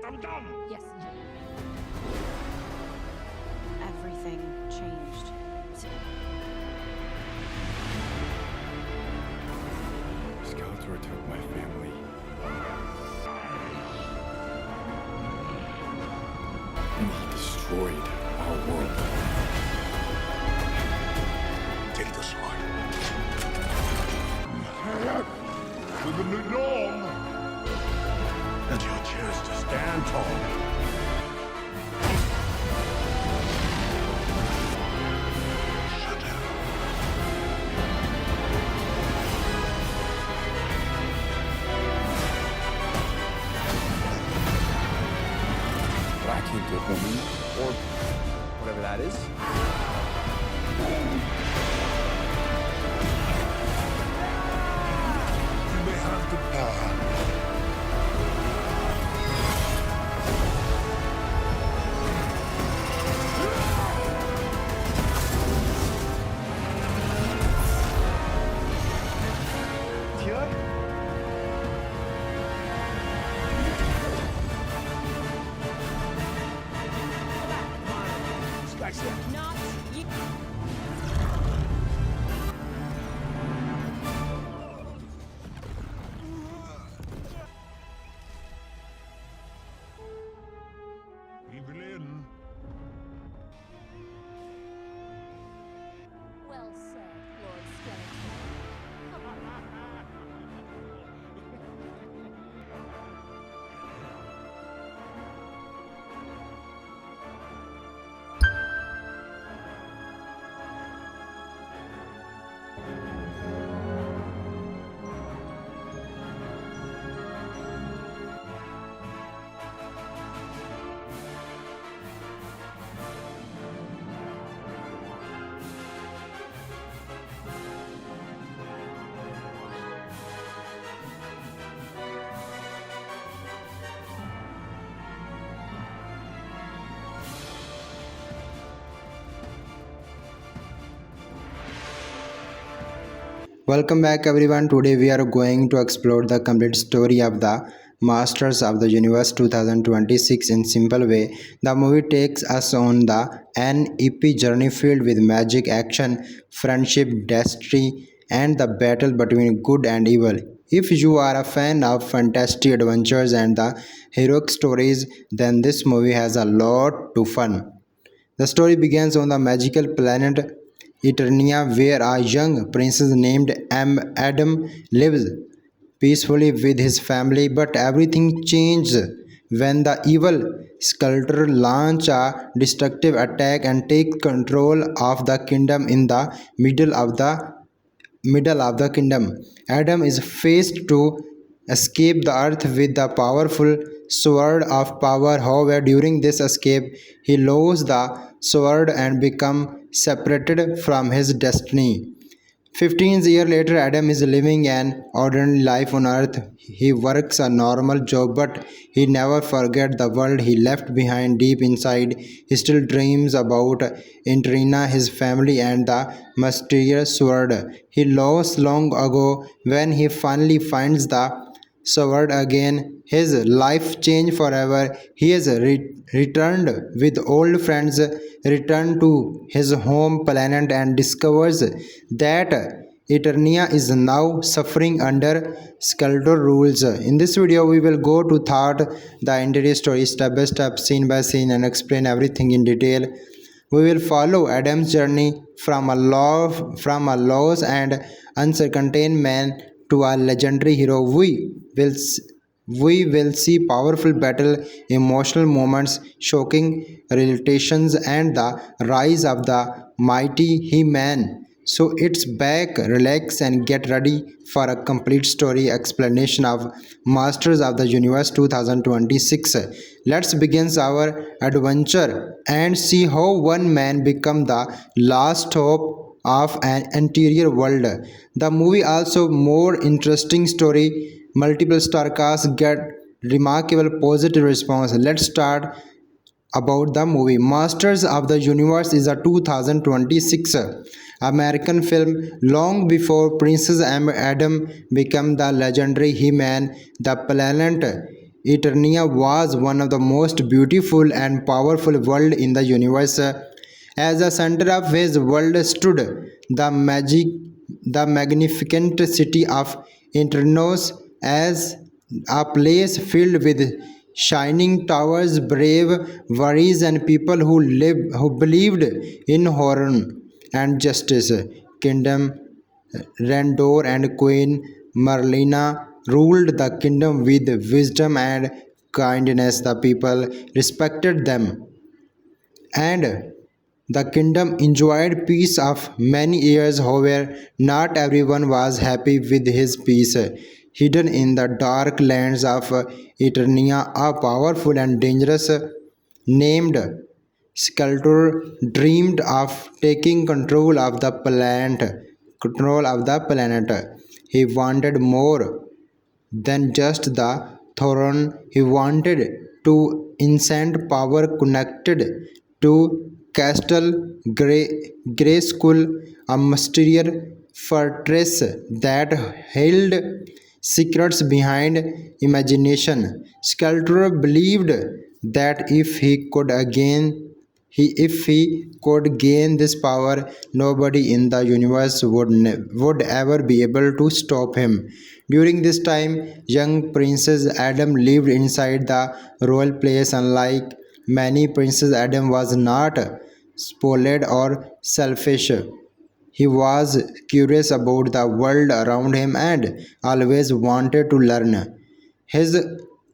I'm done! Yes. Everything changed. Skeletor took my family. And he destroyed our world. Take the sword. With the new dawn. And you'll choose to stand tall. But I can't get woman or whatever that is. You may have the power. Not you. Evelyn. Well said, Lord Skeletor. Welcome back everyone. Today we are going to explore the complete story of the Masters of the Universe 2026 in simple way. The movie takes us on an epic journey filled with magic, action, friendship, destiny, and the battle between good and evil. If you are a fan of fantastic adventures and the heroic stories, then this movie has a lot to fun. The story begins on the magical planet Eternia, where a young princess named Adam lives peacefully with his family. But everything changed when the evil sculptor launch a destructive attack and take control of the kingdom in the middle of the kingdom. Adam is faced to escape the earth with the powerful sword of power. However, during this escape, he loses the sword and become separated from his destiny. 15 years later, Adam is living an ordinary life on earth. He works a normal job, but he never forgets the world he left behind. Deep inside, he still dreams about Intrina, his family, and the mysterious sword he lost long ago. When he finally finds the sword again, his life changed forever. He has returned with old friends, returned to his home planet, and discovers that Eternia is now suffering under Skeletor rules. In this video, we will go to thought the entire story step by step, scene by scene, and explain everything in detail. We will follow Adam's journey from a lost and uncertain man to a legendary hero. We will see powerful battle, emotional moments, shocking realizations, and the rise of the mighty He-Man. So it's back, relax, and get ready for a complete story explanation of Masters of the Universe 2026. Let's begin our adventure and see how one man become the last hope of an interior world. The movie also more interesting story. Multiple star casts get remarkable positive response. Let's start about the movie. Masters of the Universe is a 2026 American film. Long before Princess Adam became the legendary He-Man, the planet Eternia was one of the most beautiful and powerful worlds in the universe. As the center of his world stood the magnificent city of Eternos, as a place filled with shining towers, brave warriors, and people who believed in honor and justice. Kingdom Randor and Queen Marlena ruled the kingdom with wisdom and kindness. The people respected them, and the kingdom enjoyed peace of many years. However, not everyone was happy with his peace. Hidden in the dark lands of Eternia, a powerful and dangerous named Sculptor dreamed of taking control of the planet. He wanted more than just the throne. He wanted to instant power connected to Castle Grey School, a mysterious fortress that held secrets behind imagination. Sculptor believed that if he could gain this power, nobody in the universe would ever be able to stop him. During this time, young Princess Adam lived inside the royal palace. Unlike many princes, Adam was not spoiled or selfish. He was curious about the world around him and always wanted to learn. His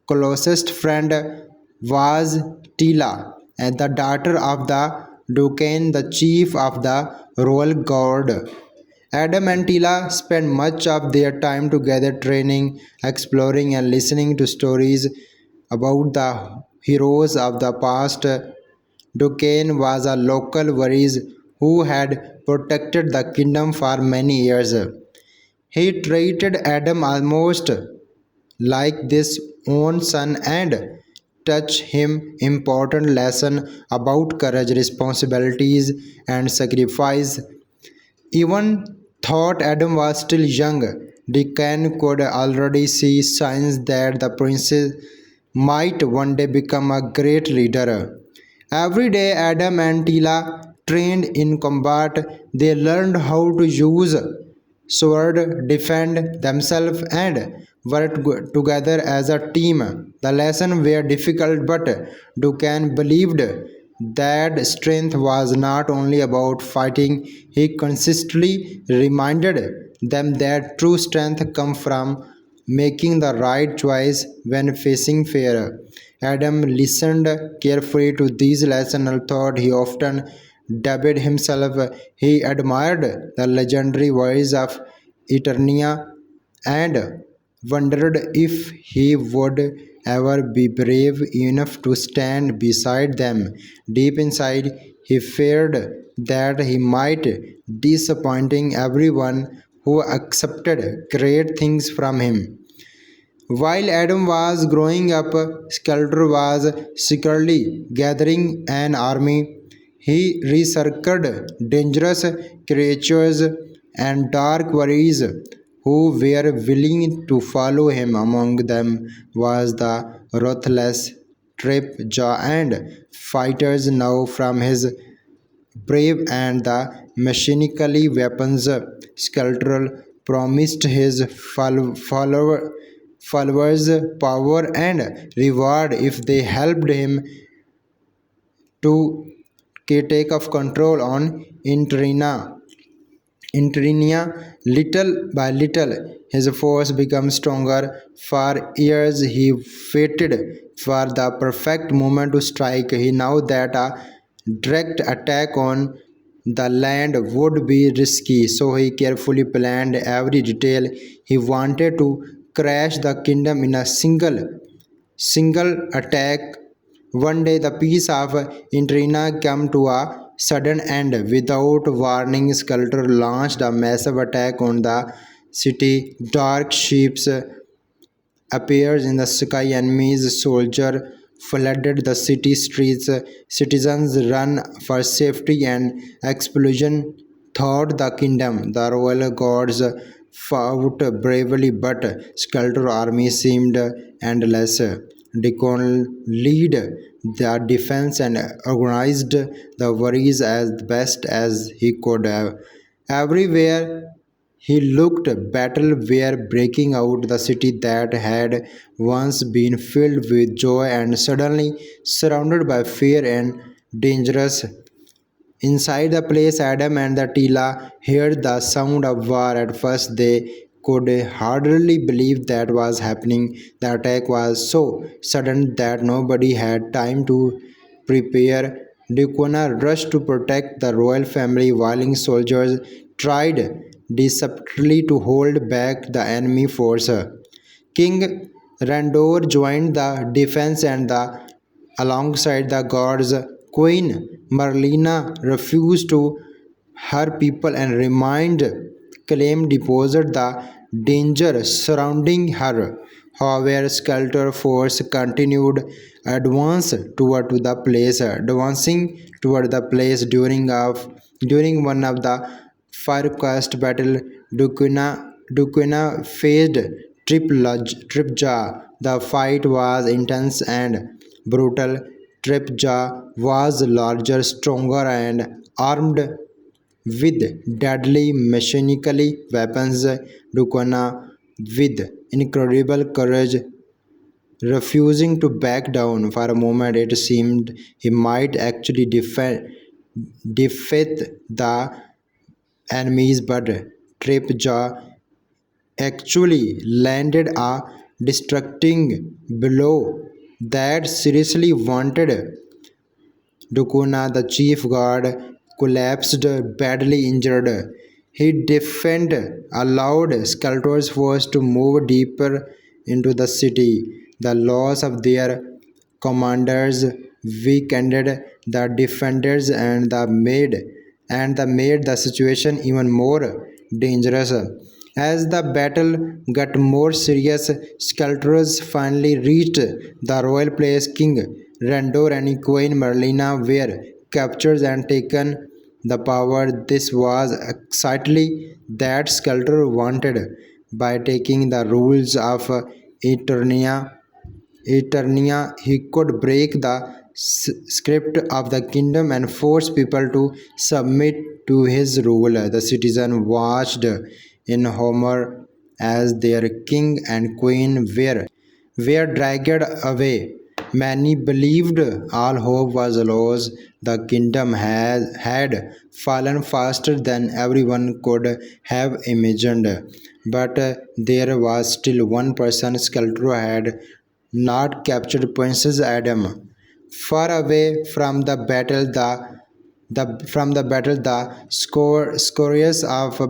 closest friend was Tila, and the daughter of the Duquesne, the chief of the royal guard. Adam and Tila spent much of their time together training, exploring, and listening to stories about the heroes of the past. Duquesne was a local warrior who had protected the kingdom for many years. He treated Adam almost like this own son and taught him important lesson about courage, responsibilities, and sacrifice. Even though Adam was still young, Deacon could already see signs that the princess might one day become a great leader. Every day, Adam and Tila trained in combat. They learned how to use sword, defend themselves, and work together as a team. The lessons were difficult, but Dukan believed that strength was not only about fighting. He consistently reminded them that true strength comes from making the right choice when facing fear. Adam listened carefully to these lessons and thought he often dubbed himself. He admired the legendary voice of Eternia and wondered if he would ever be brave enough to stand beside them. Deep inside, he feared that he might disappointing everyone who accepted great things from him. While Adam was growing up, Sculptor was secretly gathering an army. He researched dangerous creatures and dark warriors who were willing to follow him. Among them was the ruthless Tripjaw and fighters now from his brave and the machinically weapons. Sculptor promised his followers power and reward if they helped him to take of control on Intrina. Little by little, his force became stronger. For years, he waited for the perfect moment to strike. He knew that a direct attack on the land would be risky, so he carefully planned every detail. He wanted to crash the kingdom in a single attack. One day, the peace of Intrina came to a sudden end. Without warning, Sculptor launched a massive attack on the city. Dark ships appeared in the sky. Enemies soldiers flooded the city streets. Citizens ran for safety and explosion thought the kingdom. The royal guards fought bravely, but Sculptor army seemed endless. Deacon lead the defense and organized the worries as best as he could have. Everywhere he looked, battles were breaking out. The city that had once been filled with joy and suddenly surrounded by fear and dangerous. Inside the place, Adam and the Tila heard the sound of war. At first, they could hardly believe that was happening. The attack was so sudden that nobody had time to prepare. Dukona rushed to protect the royal family while soldiers tried desperately to hold back the enemy force. King Randor joined the defense and alongside the gods. Queen Marlena refused to her people and remained claim deposit the danger surrounding her. However, Skelter force continued advancing toward the place during one of the Firecast battle. Dukuna faced Tripja. The fight was intense and brutal. Tripja was larger, stronger, and armed with deadly mechanical weapons. Dukana, with incredible courage, refusing to back down. For a moment, it seemed he might actually defeat the enemies, but Tripja actually landed a destructing blow that seriously wounded Dukuna. The chief guard, collapsed, badly injured. He defended, allowed Skeletor's force to move deeper into the city. The loss of their commanders weakened the defenders and made the situation even more dangerous. As the battle got more serious, Skeletor's finally reached the royal place. King Randor and Queen Merlina were captured and taken the power. This was exactly that Skeletor wanted. By taking the rules of Eternia, he could break the script of the kingdom and force people to submit to his rule. The citizens watched in horror as their king and queen were dragged away. Many believed all hope was lost. The kingdom had fallen faster than everyone could have imagined. But there was still one person Skeletor had not captured, Princess Adam. Far away from the battle, scores of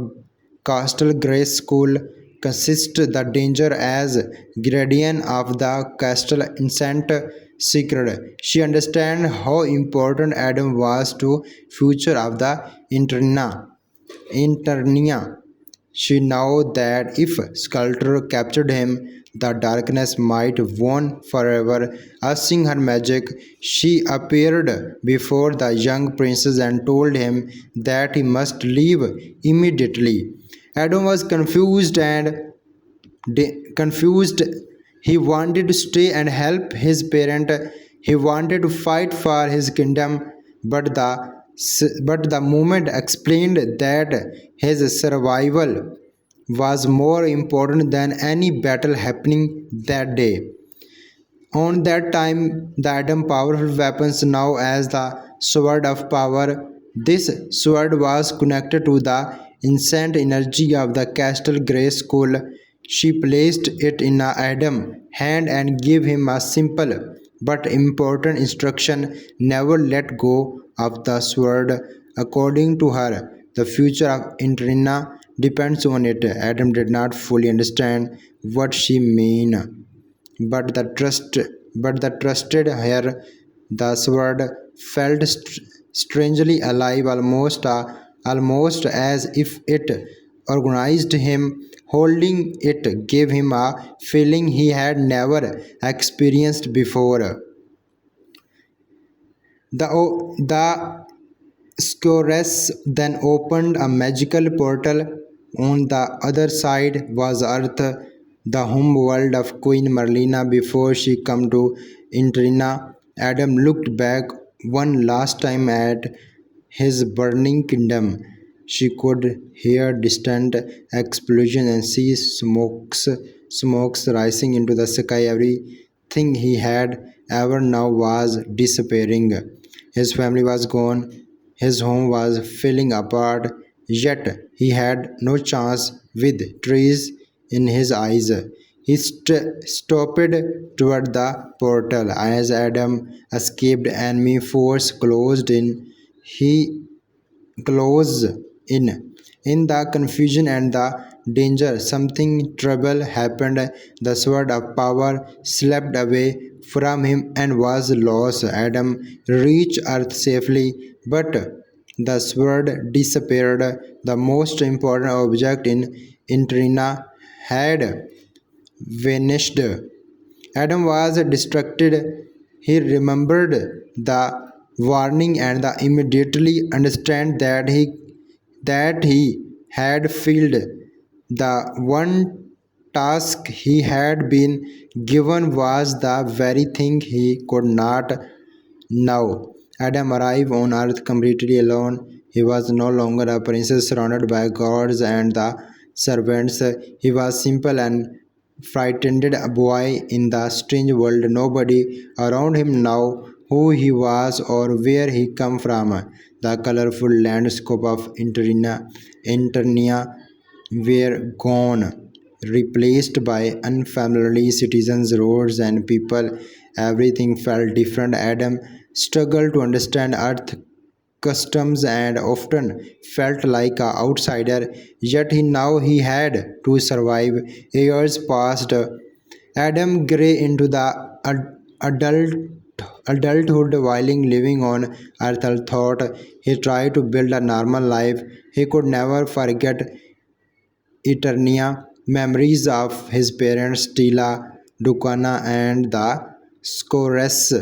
Castle Grace School consist the danger as guardian of the castle instant secret. She understand how important Adam was to future of the Internia. She knew that if Sculptor captured him, the darkness might won forever. Using her magic, she appeared before the young princess and told him that he must leave immediately. Adam was confused. He wanted to stay and help his parent. He wanted to fight for his kingdom, but the moment explained that his survival was more important than any battle happening that day. On that time, the Adam powerful weapons now as the sword of power. This sword was connected to the instant energy of the Castle Grey Skull. She placed it in Adam's hand and gave him a simple but important instruction: never let go of the sword. According to her, the future of Interina depends on it. Adam did not fully understand what she meant, but the trusted her. The sword felt strangely alive, almost as if it organized him. Holding it gave him a feeling he had never experienced before. The Scoress then opened a magical portal. On the other side was Earth. the home world of Queen Marlena before she come to Interina. Adam looked back one last time at his burning kingdom. She could hear distant explosions and see smokes rising into the sky. Everything he had ever known was disappearing. His family was gone, his home was falling apart, yet he had no chance with tears in his eyes. He stopped toward the portal as Adam escaped enemy force closed in. He close in. In the confusion and the danger, something terrible happened. The sword of power slipped away from him and was lost. Adam reached earth safely, but the sword disappeared. The most important object in Intrina had vanished. Adam was distracted. He remembered the warning and immediately understand that he had failed. The one task he had been given was the very thing he could not now. Adam arrived on earth completely alone. He was no longer a princess surrounded by gods and the servants. He was simple and frightened boy in the strange world. Nobody around him knew who he was or where he come from. The colorful landscape of Internia were gone, replaced by unfamiliar citizens, roads, and people. Everything felt different. Adam struggled to understand Earth customs and often felt like an outsider, yet he had to survive. Years passed. Adam grew into the adult adulthood while living on Earth. Thought he tried to build a normal life. He could never forget Eternia, memories of his parents Tila, Dukana, and the Scores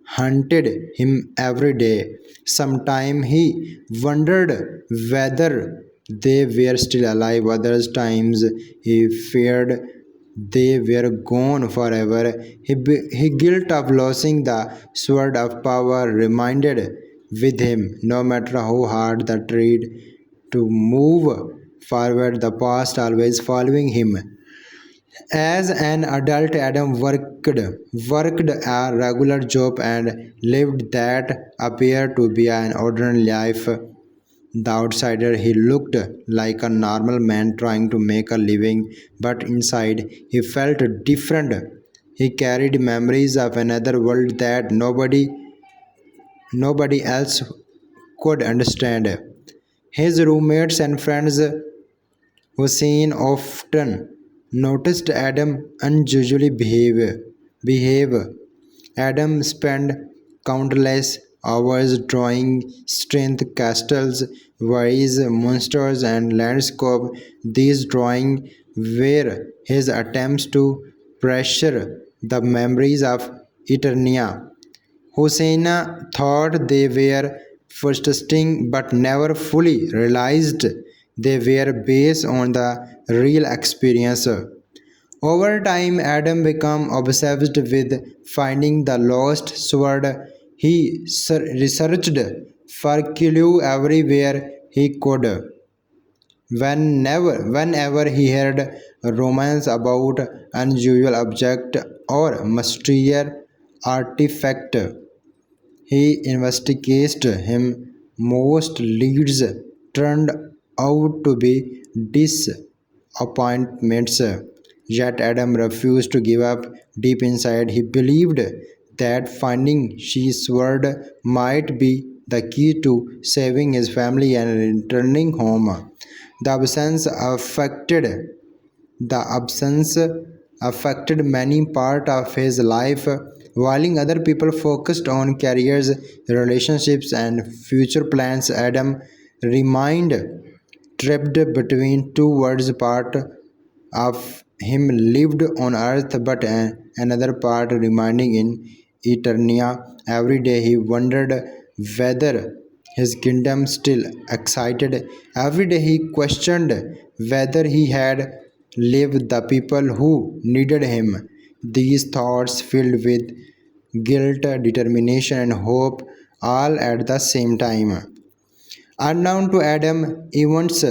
haunted him every day. Sometimes he wondered whether they were still alive. Other times he feared they were gone forever. He guilt of losing the sword of power reminded with him, no matter how hard the tried to move forward, the past always following him. As an adult, Adam worked a regular job and lived that appeared to be an ordinary life. The outsider, he looked like a normal man trying to make a living, but inside he felt different. He carried memories of another world that nobody else could understand. His roommates and friends Hussein often noticed Adam unusually behave. Adam spent countless hours drawing strength castles, wise monsters, and landscape. These drawings were his attempts to pressure the memories of Eternia. Hosseina thought they were frustrating but never fully realized they were based on the real experience. Over time, Adam became obsessed with finding the lost sword. He researched for clue everywhere he could. Whenever he heard romance about unusual object or mysterious artifact, he investigated him. Most leads turned out to be disappointments. Yet Adam refused to give up. Deep inside, he believed that finding She's sword might be the key to saving his family and returning home. The absence affected the absence affected many parts of his life, while other people focused on careers, relationships, and future plans. Adam remained trapped between two worlds. Part of him lived on earth, but another part remaining in Eternia. Every day he wondered whether his kingdom still excited. Every day he questioned whether he had live the people who needed him. These thoughts filled with guilt, determination, and hope all at the same time. Unknown to Adam, events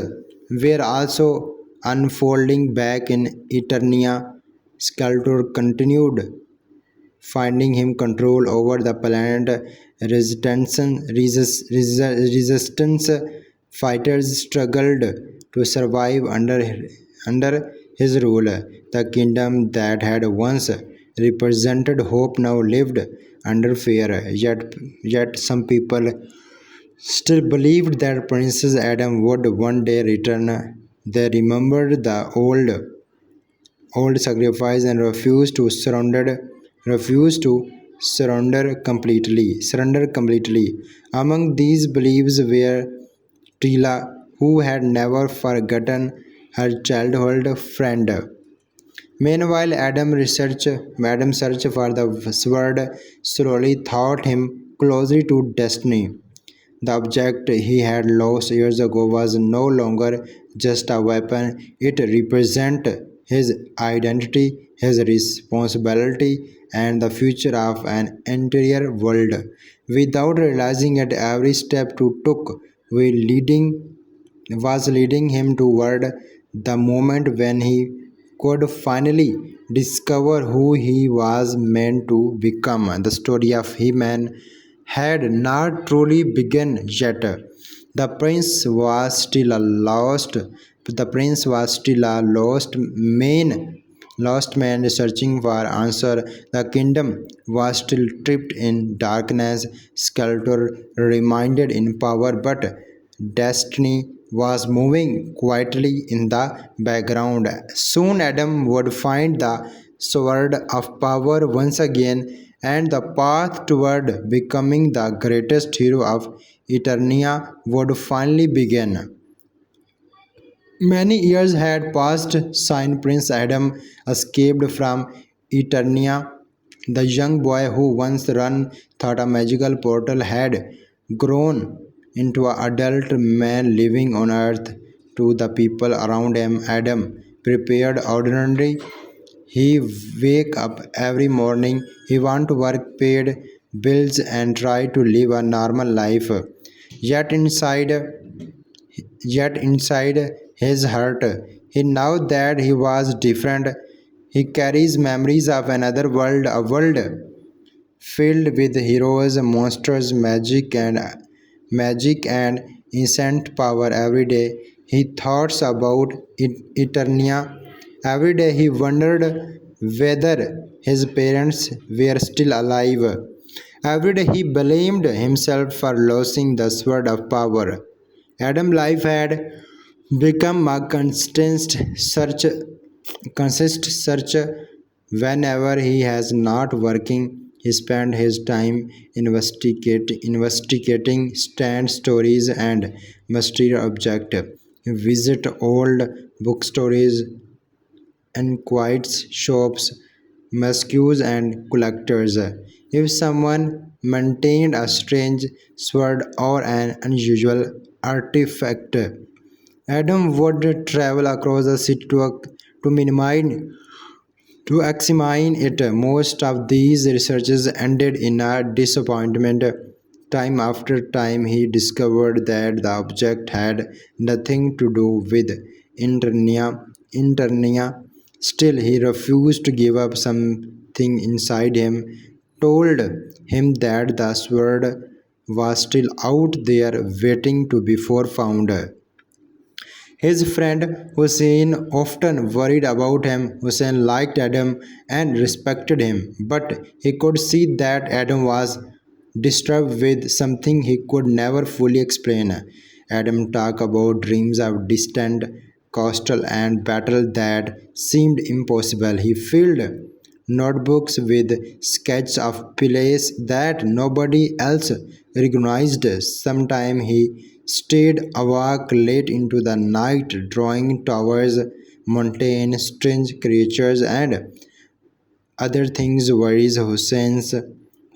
were also unfolding back in Eternia. Skeletor continued finding him control over the planet. Resistance fighters struggled to survive under his rule. The kingdom that had once represented hope now lived under fear. Yet some people still believed that Princess Adam would one day return. They remembered the old sacrifice and refused to surrender completely. Among these beliefs were Tila, who had never forgotten her childhood friend. Meanwhile, Adam's search for the sword slowly taught him closely to destiny. The object he had lost years ago was no longer just a weapon, it represented his identity, his responsibility, and the future of an entire world. Without realizing it, every step he took was leading him toward the moment when he could finally discover who he was meant to become. The story of He-Man had not truly begun yet. The prince was still a lost. The prince was still a lost man searching for answer. The kingdom was still trapped in darkness. Skeletor reminded in power, but destiny was moving quietly in the background. Soon Adam would find the sword of power once again, and the path toward becoming the greatest hero of Eternia would finally begin. Many years had passed since Prince Adam escaped from Eternia. The young boy who once ran through a magical portal had grown into an adult man living on earth. To the people around him, Adam prepared ordinary. He wake up every morning, he want to work, paid bills and try to live a normal life. Yet inside Yet inside his heart, he knew that he was different. He carries memories of another world, a world filled with heroes, monsters, magic and ancient power. Every day he thoughts about Eternia. Every day he wondered whether his parents were still alive. Every day he blamed himself for losing the sword of power. Adam's life had become a consist search. Whenever he has not working, he spent his time investigating stand stories and mystery object. He visit old bookstores and quiet shops, musketeers and collectors. If someone maintained a strange sword or an unusual artifact, Adam would travel across the city to examine it. Most of these researches ended in a disappointment. Time after time, he discovered that the object had nothing to do with Internia. Still, he refused to give up. Something inside him told him that the sword was still out there waiting to be found. His friend Hussein often worried about him. Hussein liked Adam and respected him, but he could see that Adam was disturbed with something he could never fully explain. Adam talked about dreams of distant coastal and battle that seemed impossible. He filled notebooks with sketches of places that nobody else recognized. Sometimes he stayed awake late into the night, drawing towers, mountains, strange creatures, and other things.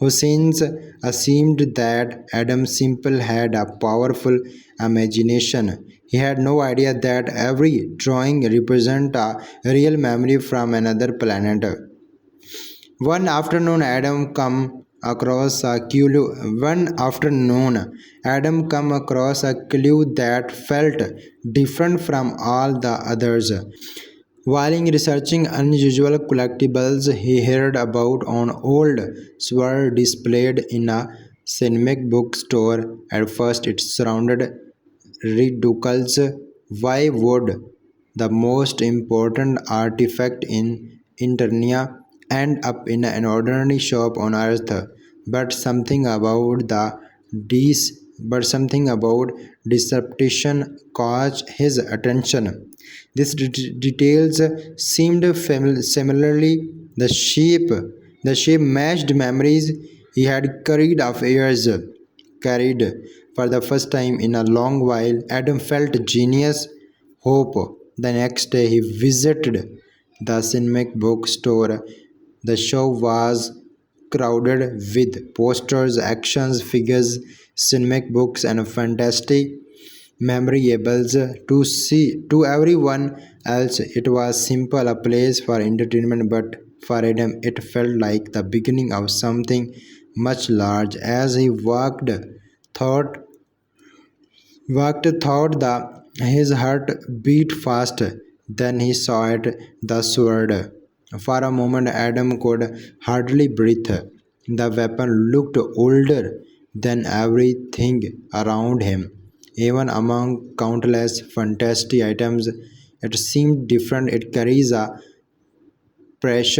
Hussein's assumed that Adam Simple had a powerful imagination. He had no idea that every drawing represented a real memory from another planet. One afternoon, Adam come across a clue that felt different from all the others. While researching unusual collectibles he heard about on old sword displayed in a cinematic bookstore, at first it sounded ridiculous. Why would the most important artifact in Eternia end up in an ordinary shop on Earth? But something about the dis but something about deception caught his attention. These details seemed similarly the shape matched memories he had carried. For the first time in a long while, Adam felt genius hope. The next day he visited the cinematic bookstore. The show was crowded with posters, action figures, cinematic books, and fantastic memorables. To everyone else it was simple a place for entertainment, but for Adam it felt like the beginning of something much large. As he thought thought his heart beat fast. Then he saw it, the sword. For a moment Adam could hardly breathe. The weapon looked older than everything around him. Even among countless fantastic items, it seemed different. It carries a presence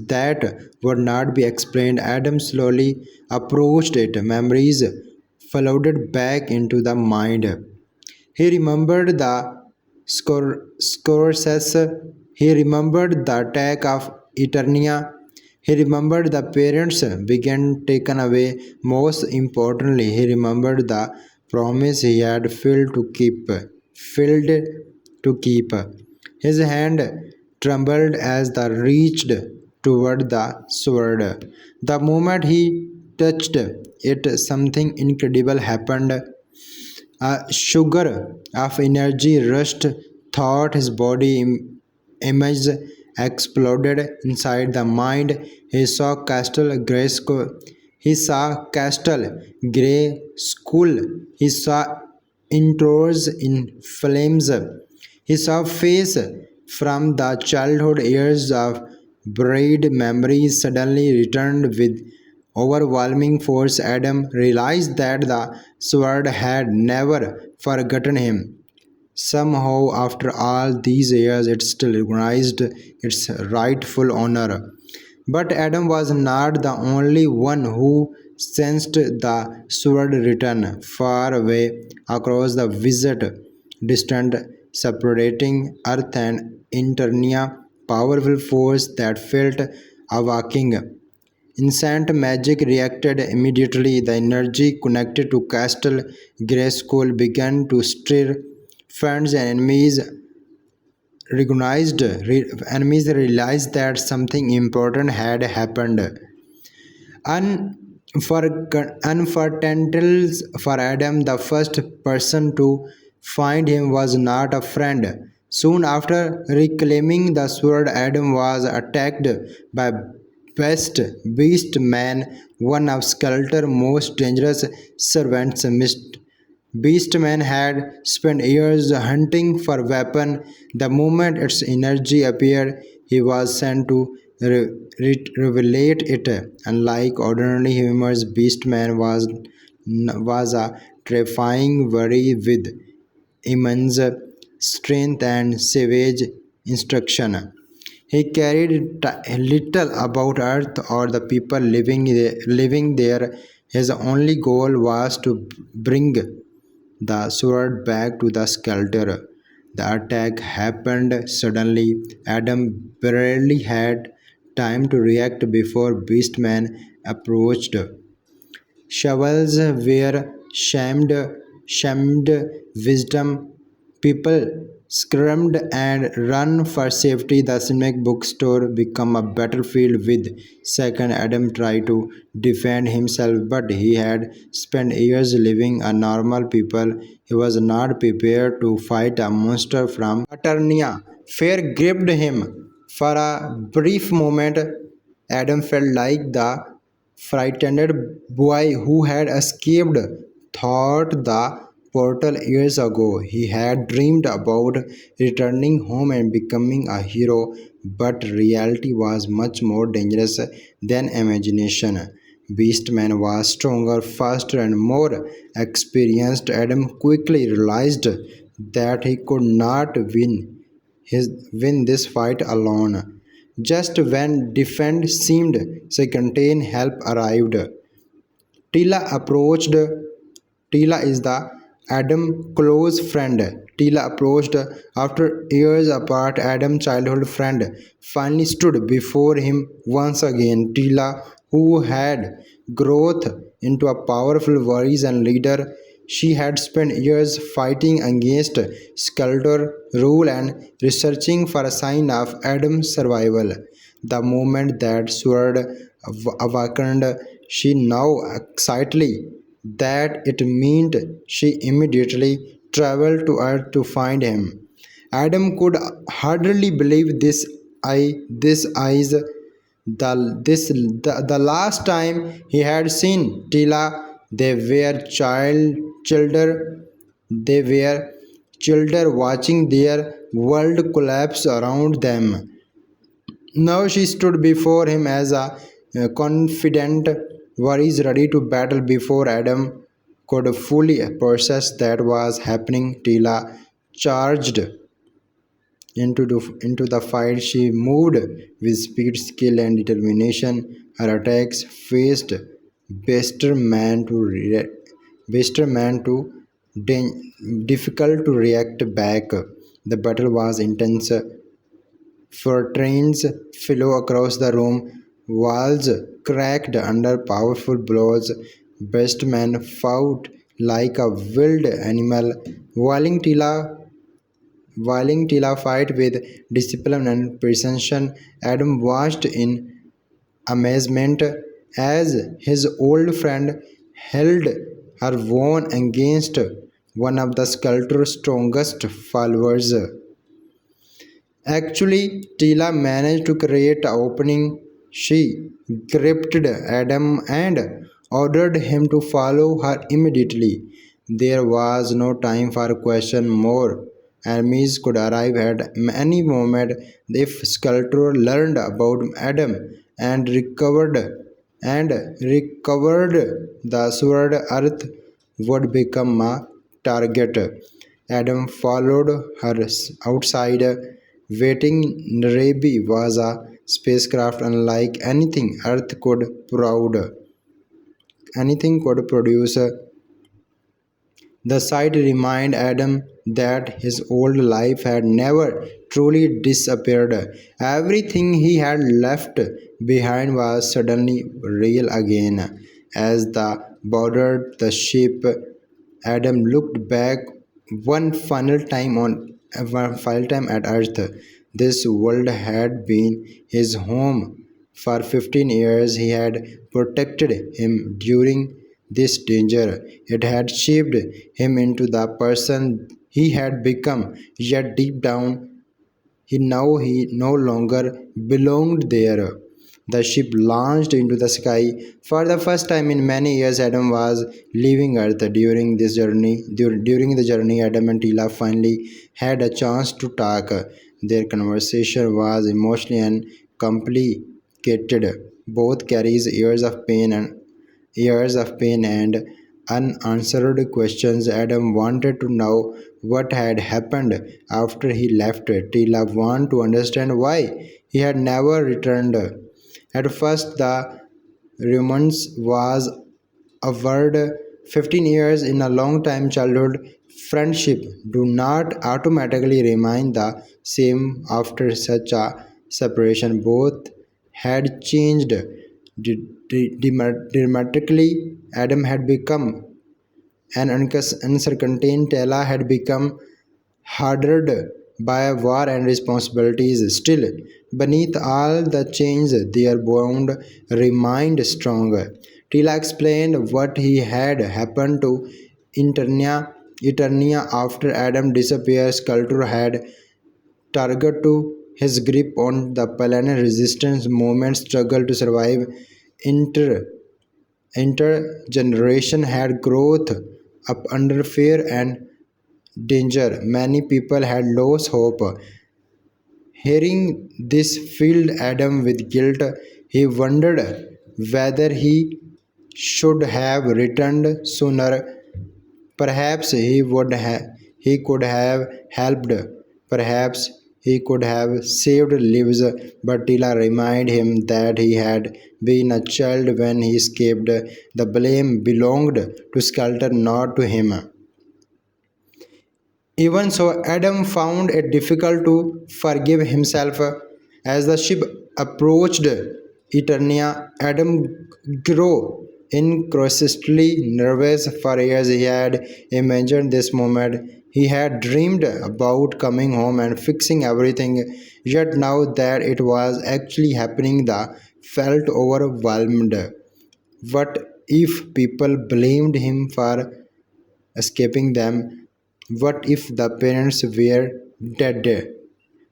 that would not be explained. Adam slowly approached it. Memories flooded back into the mind. He remembered the Scorsese. He remembered the attack of Eternia. He remembered the parents being taken away. Most importantly, he remembered the promise he had failed to keep. His hand trembled as they reached toward the sword. The moment he touched it, something incredible happened. A sugar of energy rushed thought his body. Image exploded inside the mind. He saw Castle Grayskull. He saw Castle Grey School. He saw indoors in flames. He saw face from the childhood years of buried memories suddenly returned with overwhelming force. Adam realized that the sword had never forgotten him. Somehow, after all these years, it still recognized its rightful owner. But Adam was not the only one who sensed the sword return far away across the vast, distant, separating Earth and Eternia, powerful force that felt awakening. Instant magic reacted immediately. The energy connected to Castle Grayskull began to stir. Friends and enemies realized that something important had happened. Unfortunately for Adam, the first person to find him was not a friend. Soon after reclaiming the sword, Adam was attacked by Beast Man, one of Skeletor's most dangerous servants. Beastman had spent years hunting for weapon. The moment its energy appeared, he was sent to revelate it. Unlike ordinary humans, Beastman was a terrifying worry with immense strength and savage instruction. He cared little about Earth or the people living there. His only goal was to bring the sword back to the sculptor. The attack happened suddenly. Adam barely had time to react before Beastman approached. Shovels were shamed wisdom People screamed and ran for safety. The cinematic bookstore became a battlefield with second. Adam tried to defend himself, but he had spent years living a normal people. He was not prepared to fight a monster from Eternia. Fear gripped him. For a brief moment, Adam felt like the frightened boy who had escaped thought the portal years ago. He had dreamed about returning home and becoming a hero, but reality was much more dangerous than imagination. Beastman was stronger, faster, and more experienced. Adam quickly realized that he could not win this fight alone. Just when defense seemed certain, help arrived. Tila approached. Tila is the Adam's close friend. Tila approached after years apart. Adam's childhood friend finally stood before him once again. Tila, who had growth into a powerful warrior and leader, she had spent years fighting against Skeletor rule and researching for a sign of Adam's survival. The moment that sword awakened, she now excitedly that it meant she immediately traveled to Earth to find him. Adam could hardly believe this eyes. The last time he had seen Tila, children. They were children watching their world collapse around them. Now she stood before him as a confident warrior ready to battle before Adam could fully process that was happening. Tila charged into the fight. She moved with speed, skill, and determination. Her attacks faced Bester Man to Bester Man to difficult to react back. The battle was intense. Fortrains flew across the room, walls cracked under powerful blows. Bestman fought like a wild animal, while Tila fight with discipline and precision. Adam watched in amazement as his old friend held her own against one of the sculptor's strongest followers. Actually, Tila managed to create an opening. She gripped Adam and ordered him to follow her immediately. There was no time for question. More enemies could arrive at any moment. If Sculptor learned about Adam and recovered the sword, Earth would become a target. Adam followed her outside, waiting. Nairobi was a spacecraft unlike anything could produce. The sight reminded Adam that his old life had never truly disappeared. Everything he had left behind was suddenly real again. As the boarded the ship, Adam looked back one final time at Earth. This world had been his home for 15 years. He had protected him during this danger. It had shaped him into the person he had become. Yet deep down, he no longer belonged there. The ship launched into the sky. For the first time in many years, Adam was leaving Earth. During the journey, Adam and Tila finally had a chance to talk. Their conversation was emotional and complicated. Both carries years of pain and unanswered questions. Adam wanted to know what had happened after he left. Tila wanted to understand why he had never returned. At first, the romance was a word. 15 years in a long time. Childhood friendship do not automatically remain the same after such a separation. Both had changed dramatically. Adam had become an uncertain. Tela had become hardered by war and responsibilities. Still, beneath all the change, their bond remained strong. Tila explained what he had happened to Eternia after Adam disappeared. Sculptor had target to his grip on the planet resistance movement struggle to survive. Inter intergeneration had growth up under fear and danger. Many people had lost hope. Hearing this filled Adam with guilt. He wondered whether he should have returned sooner. Perhaps he could have helped. Perhaps he could have saved lives, but Tila reminded him that he had been a child when he escaped. The blame belonged to Skelter, not to him. Even so, Adam found it difficult to forgive himself. As the ship approached Eternia, Adam grew increasingly nervous. For years, he had imagined this moment. He had dreamed about coming home and fixing everything. Yet now that it was actually happening, the felt overwhelmed. What if people blamed him for escaping them? What if the parents were dead?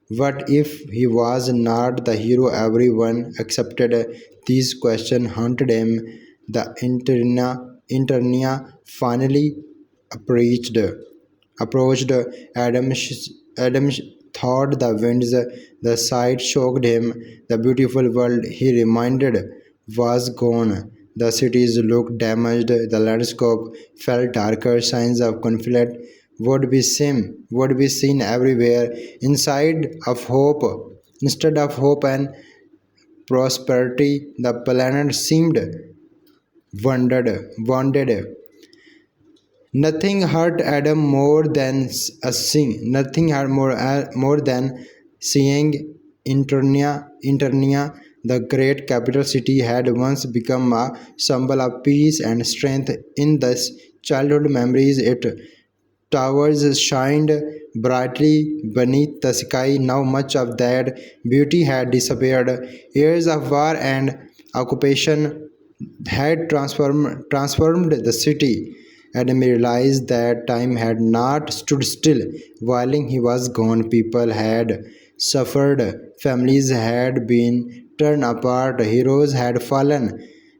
What if he was not the hero everyone accepted? These questions haunted him. The internia finally approached. Approached Adam. Adam thought the winds, the sight shocked him. The beautiful world he reminded was gone. The cities looked damaged. The landscape felt darker. Signs of conflict would be seen everywhere. Instead of hope and prosperity, the planet seemed wounded. Nothing hurt Adam more than a sing. Nothing hurt more than seeing Internia, the great capital city, had once become a symbol of peace and strength. In this childhood memories, its towers shined brightly beneath the sky. Now much of that beauty had disappeared. Years of war and occupation had transformed the city. Adam realized that time had not stood still while he was gone. People had suffered, families had been torn apart, heroes had fallen,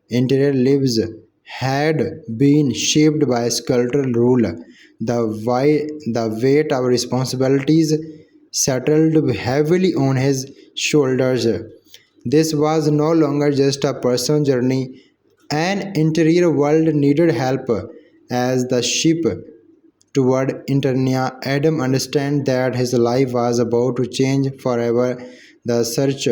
entire lives had been shaped by cultural rule. The weight of responsibilities settled heavily on his shoulders. This was no longer just a personal journey. An interior world needed help. As the ship toward Internia, Adam understood that his life was about to change forever. The search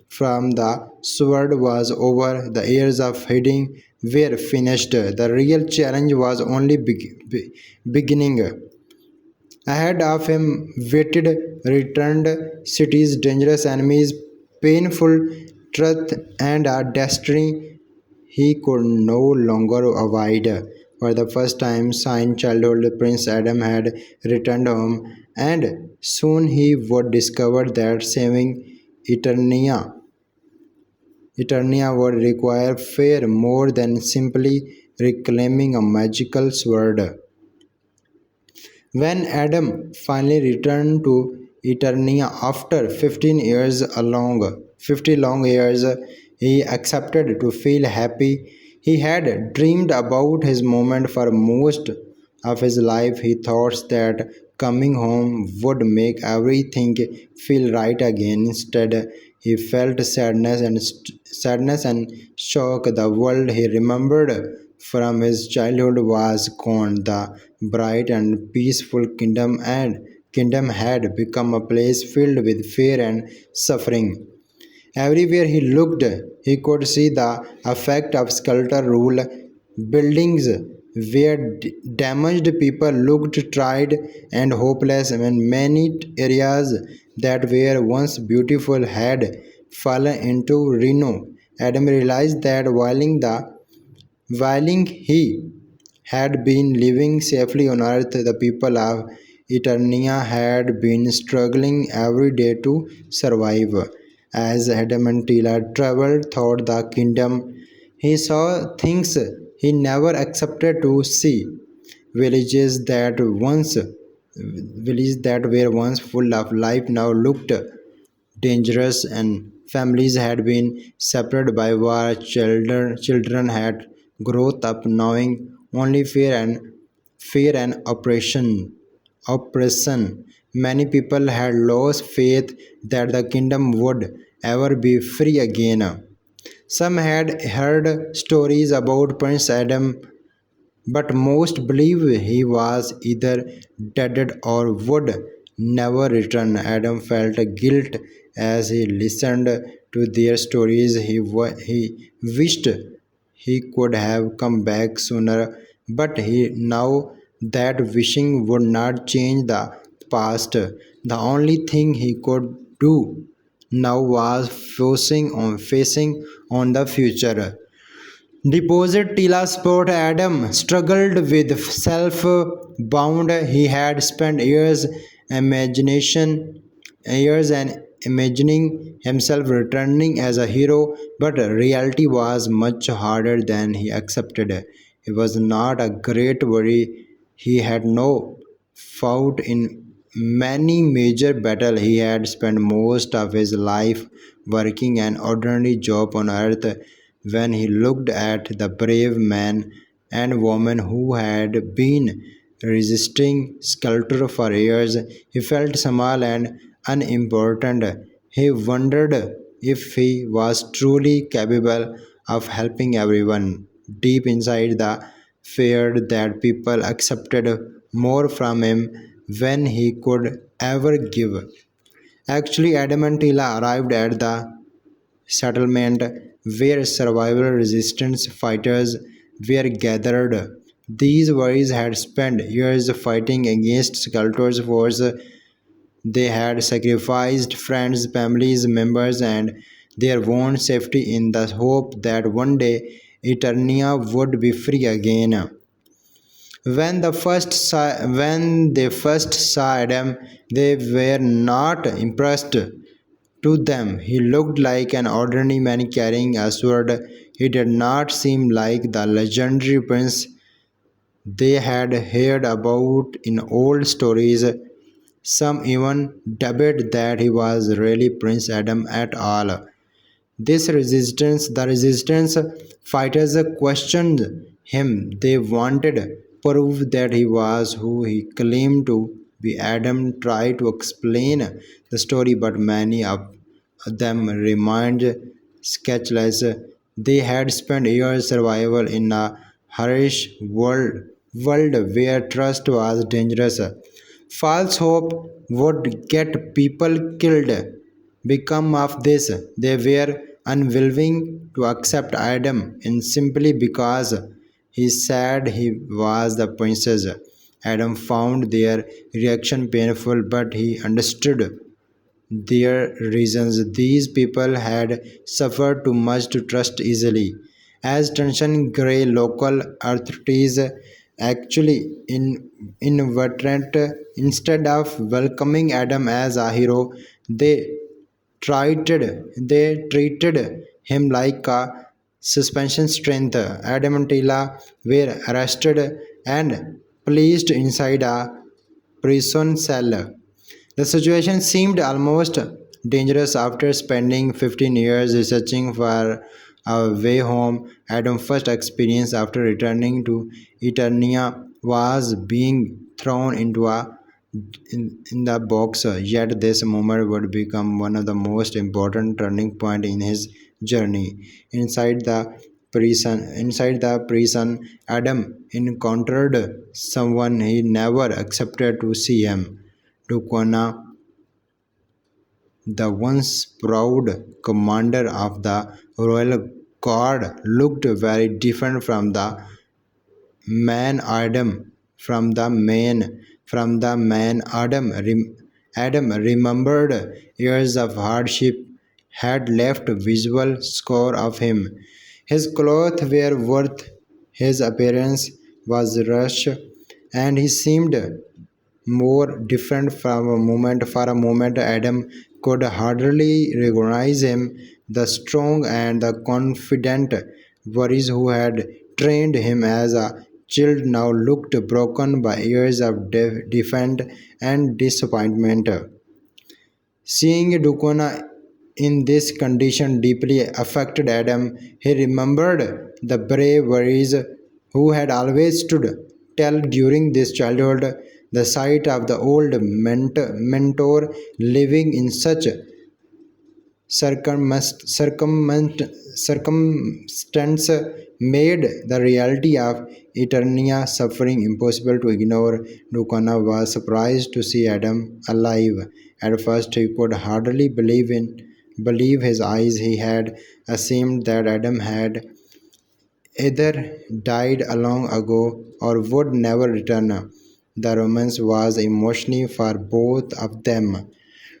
from the sword was over. The years of hiding were finished. The real challenge was only beginning. Ahead of him waited returned cities, dangerous enemies, painful truth, and a destiny he could no longer avoid. For the first time since childhood, Prince Adam had returned home, and soon he would discover that saving Eternia, Eternia would require far more than simply reclaiming a magical sword. When Adam finally returned to Eternia after 50 long years, he accepted to feel happy. He had dreamed about his moment for most of his life. He thought that coming home would make everything feel right again. Instead, he felt sadness and shock. The world he remembered from his childhood was gone. The bright and peaceful kingdom had become a place filled with fear and suffering. Everywhere he looked, he could see the effect of sculptor rule. Buildings where damaged people looked tired and hopeless, and many areas that were once beautiful had fallen into ruin. Adam realized that while he had been living safely on earth, the people of Eternia had been struggling every day to survive. As Adamantilla traveled through the kingdom, he saw things he never accepted to see. Villages that once villages that were once full of life now looked dangerous, and families had been separated by war. Children had grown up knowing only fear and oppression. Many people had lost faith that the kingdom would ever be free again. Some had heard stories about Prince Adam, but most believe he was either dead or would never return. Adam felt guilt as he listened to their stories. He wished he could have come back sooner, but he now that wishing would not change the past. The only thing he could do now was facing on the future. Deposit Tila Sport Adam struggled with self bound. He had spent imagination years and imagining himself returning as a hero, but reality was much harder than he accepted. It was not a great worry. He had no fought in many major battles. He had spent most of his life working an ordinary job on earth. When he looked at the brave men and women who had been resisting sculpture for years, he felt small and unimportant. He wondered if he was truly capable of helping everyone. Deep inside, the feared that people accepted more from him when he could ever give. Actually, Adam and Tila arrived at the settlement where survival resistance fighters were gathered. These warriors had spent years fighting against Sculptor's force. They had sacrificed friends, families, members, and their own safety in the hope that one day Eternia would be free again. When they first saw Adam, they were not impressed. To them, he looked like an ordinary man carrying a sword. He did not seem like the legendary prince they had heard about in old stories. Some even debated that he was really Prince Adam at all. The resistance fighters questioned him. They wanted proof that he was who he claimed to be. Adam tried to explain the story, but many of them remained sketchless. They had spent years survival in a harsh world where trust was dangerous. False hope would get people killed. Become of this, they were unwilling to accept Adam and simply because he said he was the princess. Adam found their reaction painful, but he understood their reasons. These people had suffered too much to trust easily. As tension grew, local authorities actually inadvertent instead of welcoming Adam as a hero, they they treated him like a suspension strength. Adam and Tila were arrested and placed inside a prison cell. The situation seemed almost dangerous after spending 15 years researching for a way home. Adam's first experience after returning to Eternia was being thrown in the box. Yet this moment would become one of the most important turning point in his journey. Inside the prison, Adam encountered someone he never accepted to see him. Dukwana, the once proud commander of the royal guard, looked very different man Adam from the man Adam remembered years of hardship had left a visual score of him. His clothes were worth his appearance was rushed, and he seemed more different from a moment. For a moment, Adam could hardly recognize him. The strong and the confident warriors who had trained him as a child now looked broken by years of defeat and disappointment. Seeing Dukona in this condition deeply affected Adam. He remembered the brave warriors who had always stood tall during his childhood. The sight of the old mentor living in such circumstance made the reality of Eternia suffering impossible to ignore. Dukana was surprised to see Adam alive. At first he could hardly believe his eyes. He had assumed that Adam had either died long ago or would never return. The romance was emotional for both of them.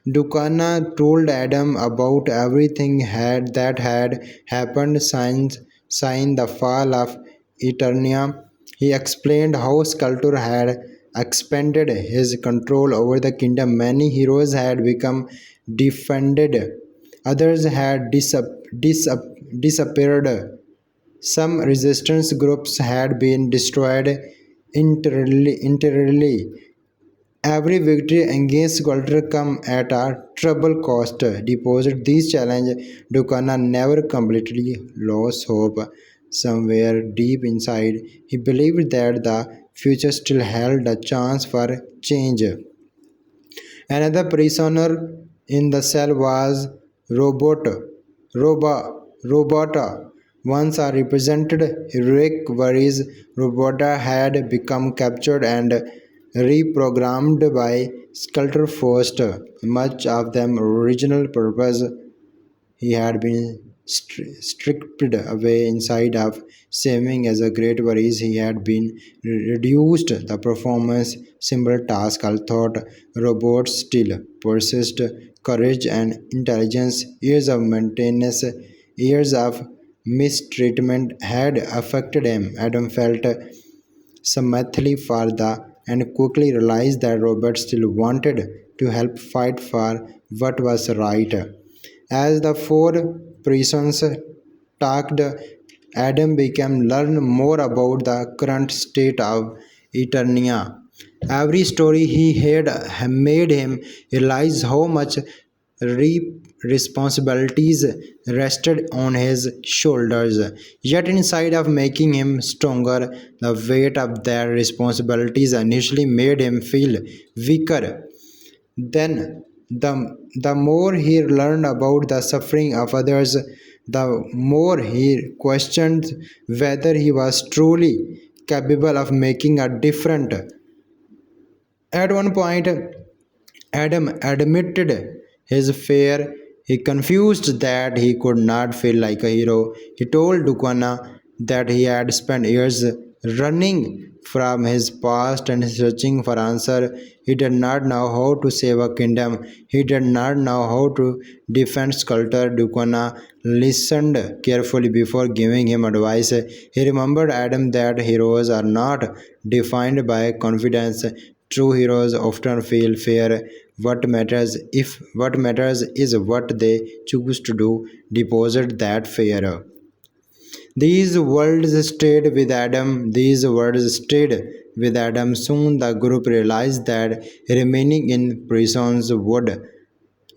Dukana told Adam about everything that had happened since the fall of Eternia. He explained how Sculptor had expanded his control over the kingdom. Many heroes had become defended, others had disappeared. Some resistance groups had been destroyed entirely. Every victory against Squatter come at a trouble cost. Deposit this challenge, Dukana never completely lost hope. Somewhere deep inside, he believed that the future still held a chance for change. Another prisoner in the cell was Robot. Robota. Once a represented heroic warriors, Robota had become captured and reprogrammed by Sculptor First. Much of them original purpose he had been stripped away inside of saving as a great worries he had been reduced the performance simple task thought robots still persist courage and intelligence years of maintenance years of mistreatment had affected him. Adam felt sympathy for the and quickly realized that Robert still wanted to help fight for what was right. As the four prisons talked, Adam became learn more about the current state of Eternia. Every story he had made him realize how much responsibilities rested on his shoulders. Yet, inside of making him stronger, the weight of their responsibilities initially made him feel weaker. Then, the more he learned about the suffering of others, the more he questioned whether he was truly capable of making a difference. At one point, Adam admitted his fear. He confused that he could not feel like a hero. He told Dukana that he had spent years running from his past and searching for answer. He did not know how to save a kingdom. He did not know how to defend Sculptor. Dukana listened carefully before giving him advice. He remembered Adam that heroes are not defined by confidence. True heroes often feel fear. What matters is what they choose to do. Deposit that fear. These words stayed with Adam. These words stayed with Adam. Soon the group realized that remaining in prisons would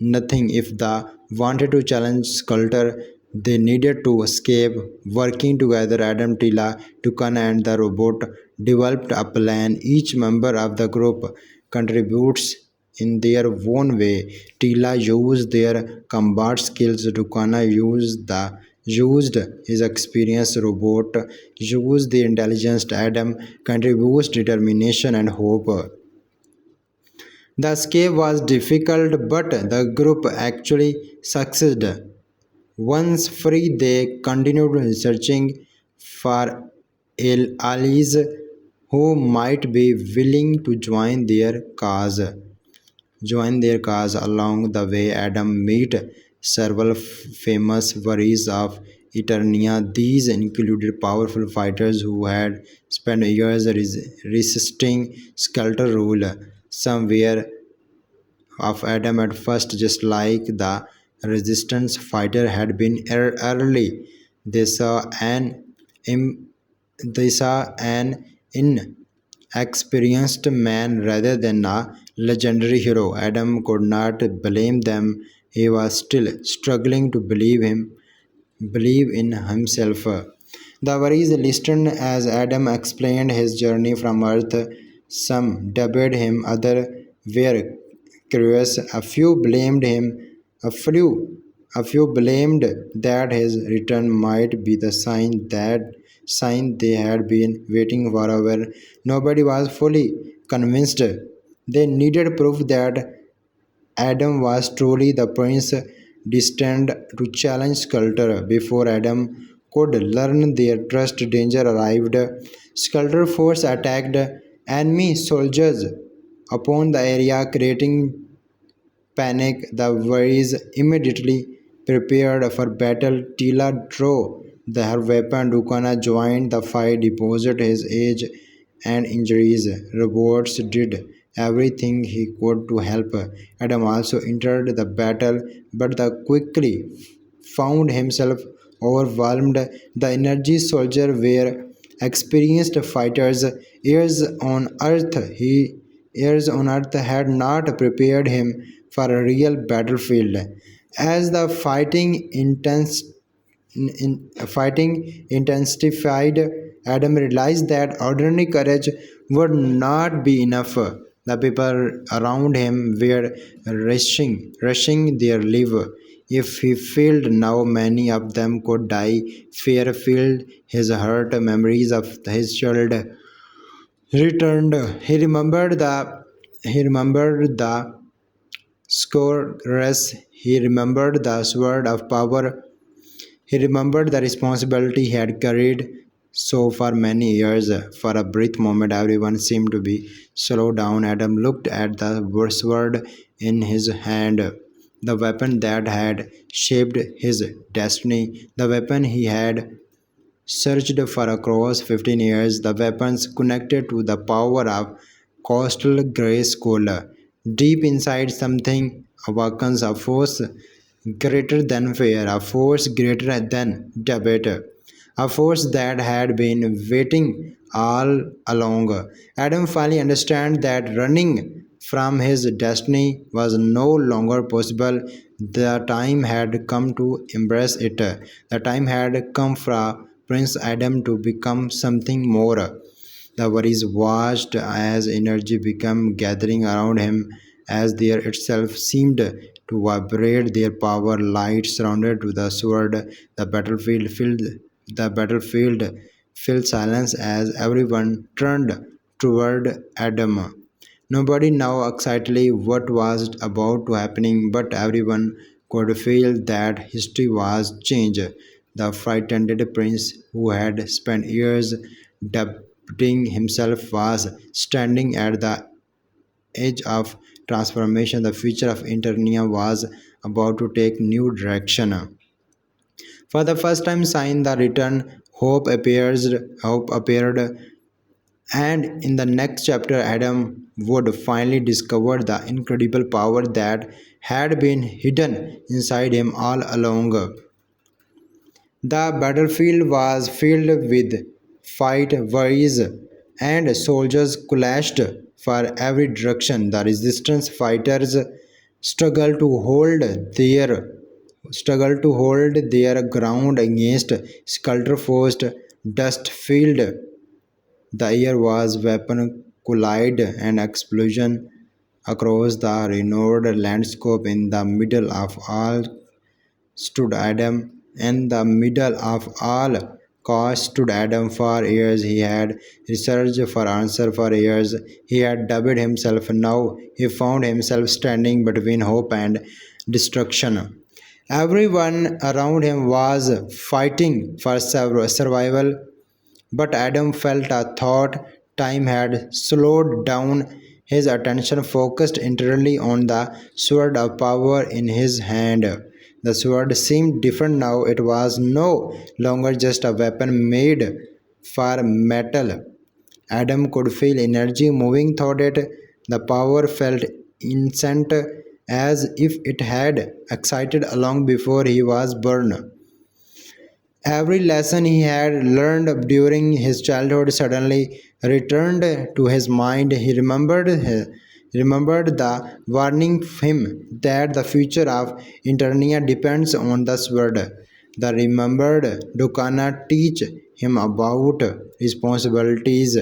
nothing if they wanted to challenge Sculptor. They needed to escape. Working together, Adam, Tila, Tukan, and the robot developed a plan. Each member of the group contributes in their own way. Tila used their combat skills. Tukana used his experience. Robot used the intelligence. Adam contributes determination and hope. The escape was difficult, but the group actually succeeded. Once free, they continued searching for allies who might be willing to join their cause. Along the way, Adam met several famous warriors of Eternia. These included powerful fighters who had spent years resisting Skelter rule. somewhere of Adam at first, just like the resistance fighter had been early. They saw an im- they saw an inexperienced man rather than a legendary hero. Adam could not blame them. He was still struggling to believe in himself. The worries listened as Adam explained his journey from Earth. Some doubted him, others were curious. A few blamed that his return might be the sign they had been waiting for forever. Nobody was fully convinced. They needed proof that Adam was truly the prince destined to challenge Sculptor. Before Adam could learn their trust, danger arrived. Sculptor force attacked enemy soldiers upon the area, creating panic. The warriors immediately prepared for battle. Tila drew her weapon. Dukana joined the fight, deposited his age and injuries. Roberts did everything he could to help. Adam also entered the battle, but quickly found himself overwhelmed. The energy soldiers were experienced fighters. Years on Earth, had not prepared him for a real battlefield. As the fighting intensified, Adam realized that ordinary courage would not be enough. The people around him were rushing their life. If he failed now, many of them could die. Fear filled his heart. Memories of his childhood returned. He remembered the scourge. He remembered the sword of power. He remembered the responsibility he had carried so for many years. For a brief moment, everyone seemed to be slowed down. Adam looked at the sword in his hand, the weapon that had shaped his destiny, the weapon he had searched for across 15 years. The weapons connected to the power of coastal grey school. Deep inside, something awakens, a force greater than fear, a force greater than debate, a force that had been waiting all along. Adam finally understood that running from his destiny was no longer possible. The time had come to embrace it. The time had come for Prince Adam to become something more. The worries watched as energy began gathering around him, as the air itself seemed to vibrate. Their power light surrounded to the sword. The battlefield filled silence as everyone turned toward Adam. Nobody knew exactly what was about to happen, but everyone could feel that history was changed. The frightened prince, who had spent years doubting himself, was standing at the edge of transformation. The future of Eternia was about to take new direction. For the first time since the return, hope appeared, and in the next chapter, Adam would finally discover the incredible power that had been hidden inside him all along. The battlefield was filled with fight, worries, and soldiers clashed for every direction. The resistance fighters struggled to hold their ground against sculptor forced dust filled the air was weapon collide and explosion across the renowned landscape. In the middle of all stood Adam. In the middle of all chaos stood Adam. For years he had researched for answer. For years he had doubted himself. Now he found himself standing between hope and destruction. Everyone around him was fighting for survival, but Adam felt a thought. Time had slowed down. His attention focused entirely on the sword of power in his hand. The sword seemed different now. It was no longer just a weapon made for metal. Adam could feel energy moving through it, The power felt incent as if it had excited long before he was born. Every lesson he had learned during his childhood suddenly returned to his mind. He remembered the warning him that the future of Eternia depends on the sword. The remembered Dukana teach him about responsibilities.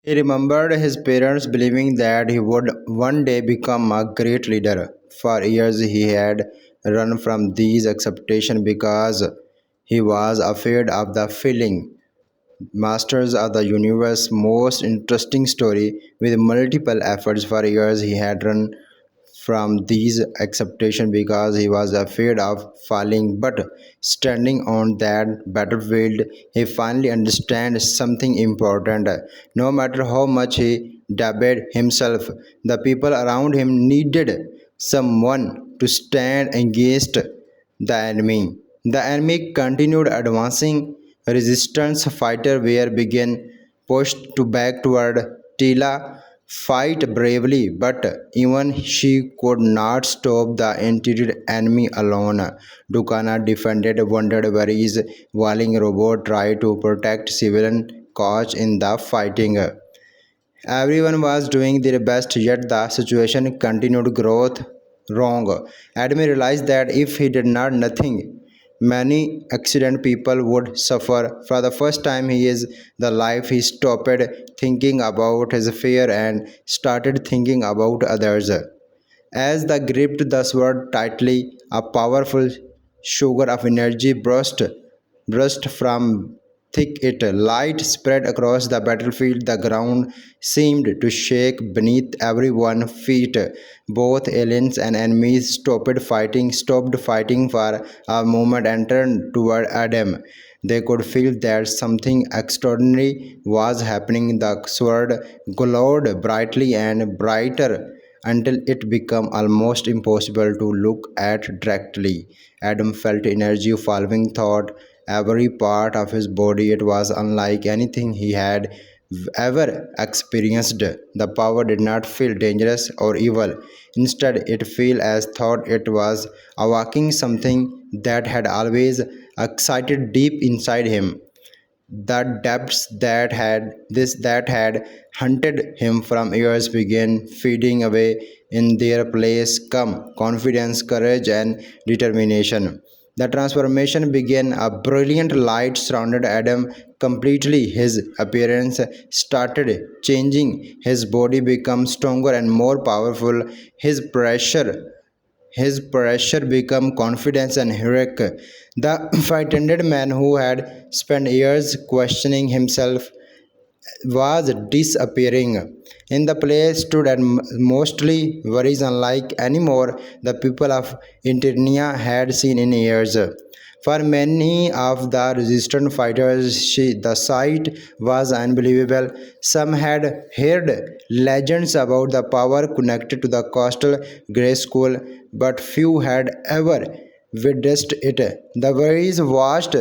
He remembered his parents believing that he would one day become a great leader. For years he had run from these expectations because he was afraid of the feeling. Masters of the Universe most interesting story. With multiple efforts for years he had run from these acceptations because he was afraid of falling, but standing on that battlefield he finally understands something important. No matter how much he doubted himself, the people around him needed someone to stand against the enemy. The enemy continued advancing. Resistance fighter were began pushed to back toward Tila fight bravely, but even she could not stop the intended enemy alone. Dukana defended wounded warriors while robot tried to protect civilian cause in the fighting. Everyone was doing their best, yet the situation continued growth wrong. Admi realized that if he did not nothing, many accident people would suffer. For the first time he is the life he stopped thinking about his fear and started thinking about others. As they gripped the sword tightly, a powerful sugar of energy burst from thick it. Light spread across the battlefield. The ground seemed to shake beneath everyone's feet. Both aliens and enemies stopped fighting for a moment and turned toward Adam. They could feel that something extraordinary was happening. The sword glowed brightly and brighter until it became almost impossible to look at directly. Adam felt energy following thought every part of his body. It was unlike anything he had ever experienced. The power did not feel dangerous or evil. Instead, it felt as thought it was awakening something that had always excited deep inside him. The depths that had hunted him from years began fading away. In their place come confidence, courage, and determination. The transformation began. A brilliant light surrounded Adam completely. His appearance started changing. His body became stronger and more powerful. His pressure became confidence and heroic. The frightened man who had spent years questioning himself was disappearing. In the place stood and mostly worries unlike any more the people of Internia had seen in years. For many of the resistant fighters, the sight was unbelievable. Some had heard legends about the power connected to the coastal grey school, but few had ever witnessed it. The worries watched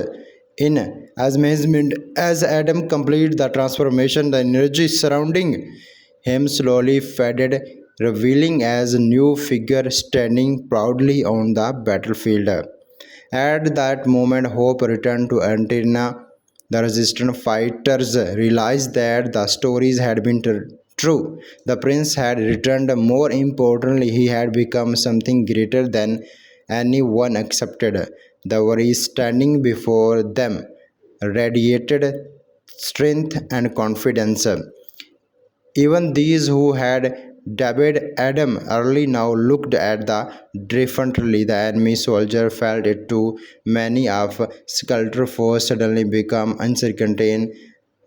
in amazement as Adam completed the transformation. The energy surrounding him slowly faded, revealing as a new figure standing proudly on the battlefield. At that moment, hope returned to Antenna. The resistant fighters realized that the stories had been true. The prince had returned. More importantly, he had become something greater than anyone accepted. The worry standing before them radiated strength and confidence. Even these who had doubted Adam early now looked at the differently. The enemy soldier felt it too. Many of Sculptor force suddenly become uncertain.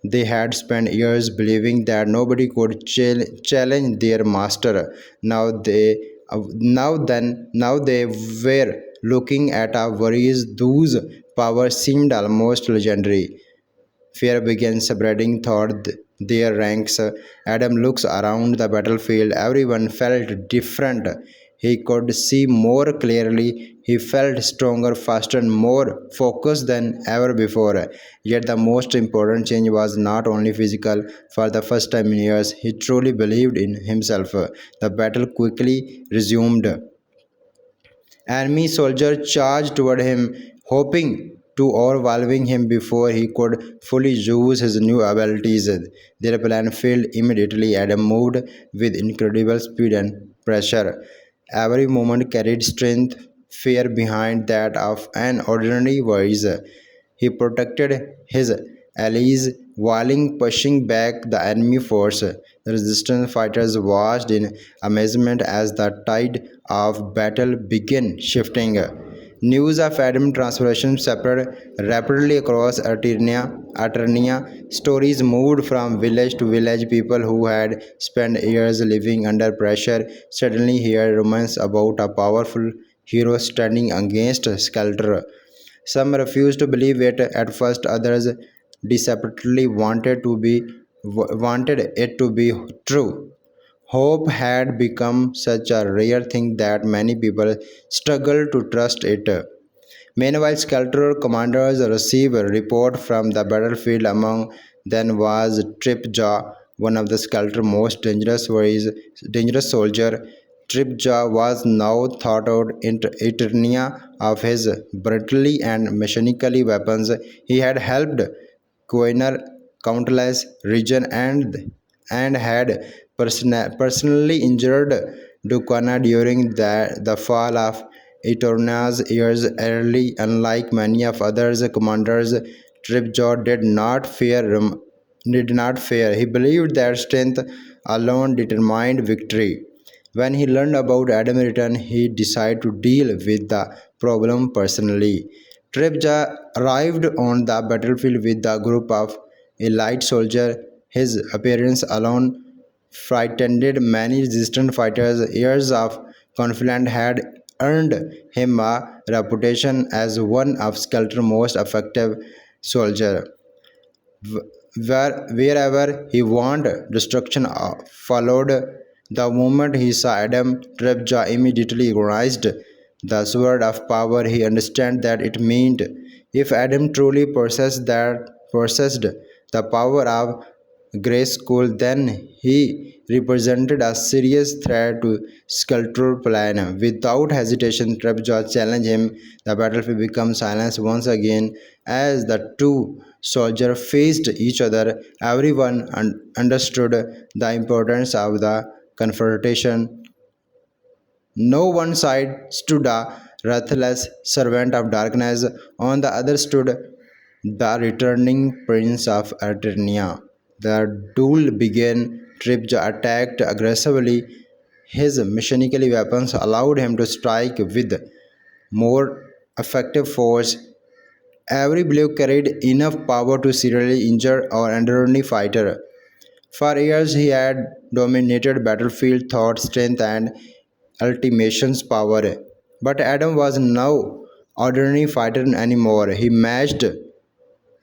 They had spent years believing that nobody could challenge their master. Now they were looking at our worries whose power seemed almost legendary. Fear began spreading through their ranks. Adam looks around the battlefield. Everyone felt different. He could see more clearly. He felt stronger, faster, and more focused than ever before. Yet the most important change was not only physical. For the first time in years, he truly believed in himself. The battle quickly resumed. Enemy soldiers charged toward him, hoping to overwhelm him before he could fully use his new abilities. Their plan failed immediately. Adam moved with incredible speed and pressure. Every movement carried strength, fear behind that of an ordinary voice. He protected his allies while pushing back the enemy force. The resistance fighters watched in amazement as the tide of battle began shifting. News of Adam's transformation spread rapidly across Eternia. Stories moved from village to village. People who had spent years living under pressure suddenly heard rumors about a powerful hero standing against Skeletor. Some refused to believe it at first, others desperately wanted it to be true. Hope had become such a rare thing that many people struggled to trust it. Meanwhile, Skeletor commanders received a report from the battlefield. Among them was Tripjaw, one of the Skeletor's most dangerous soldier. Tripjaw was now thought out in Eternia of his brutally and mechanically weapons. He had helped Quainer countless region and had personally injured Duquana during the fall of Eterna's years early. Unlike many of others commanders, Tripjaw did not fear. He believed that strength alone determined victory. When he learned about Adam's return, he decided to deal with the problem personally. Tripja arrived on the battlefield with a group of elite soldiers. His appearance alone frightened many resistant fighters. Years of conflict had earned him a reputation as one of Skeletor's most effective soldiers. Wherever he went, destruction followed. The moment he saw Adam, Tripjaw immediately recognized the sword of power. He understood that it meant if Adam truly possessed the power of Grayskull, then he represented a serious threat to Skeletor's plan. Without hesitation, Trapjaw challenged him. The battlefield became silent once again as the two soldiers faced each other. Everyone understood the importance of the confrontation. No one side stood a ruthless servant of darkness, on the other stood the returning prince of Eternia. The duel began. Tripja attacked aggressively. His mechanical weapons allowed him to strike with more effective force. Every blow carried enough power to seriously injure or ordinary fighter. For years he had dominated battlefield thought, strength, and ultimation's power. But Adam was no ordinary fighter anymore. He matched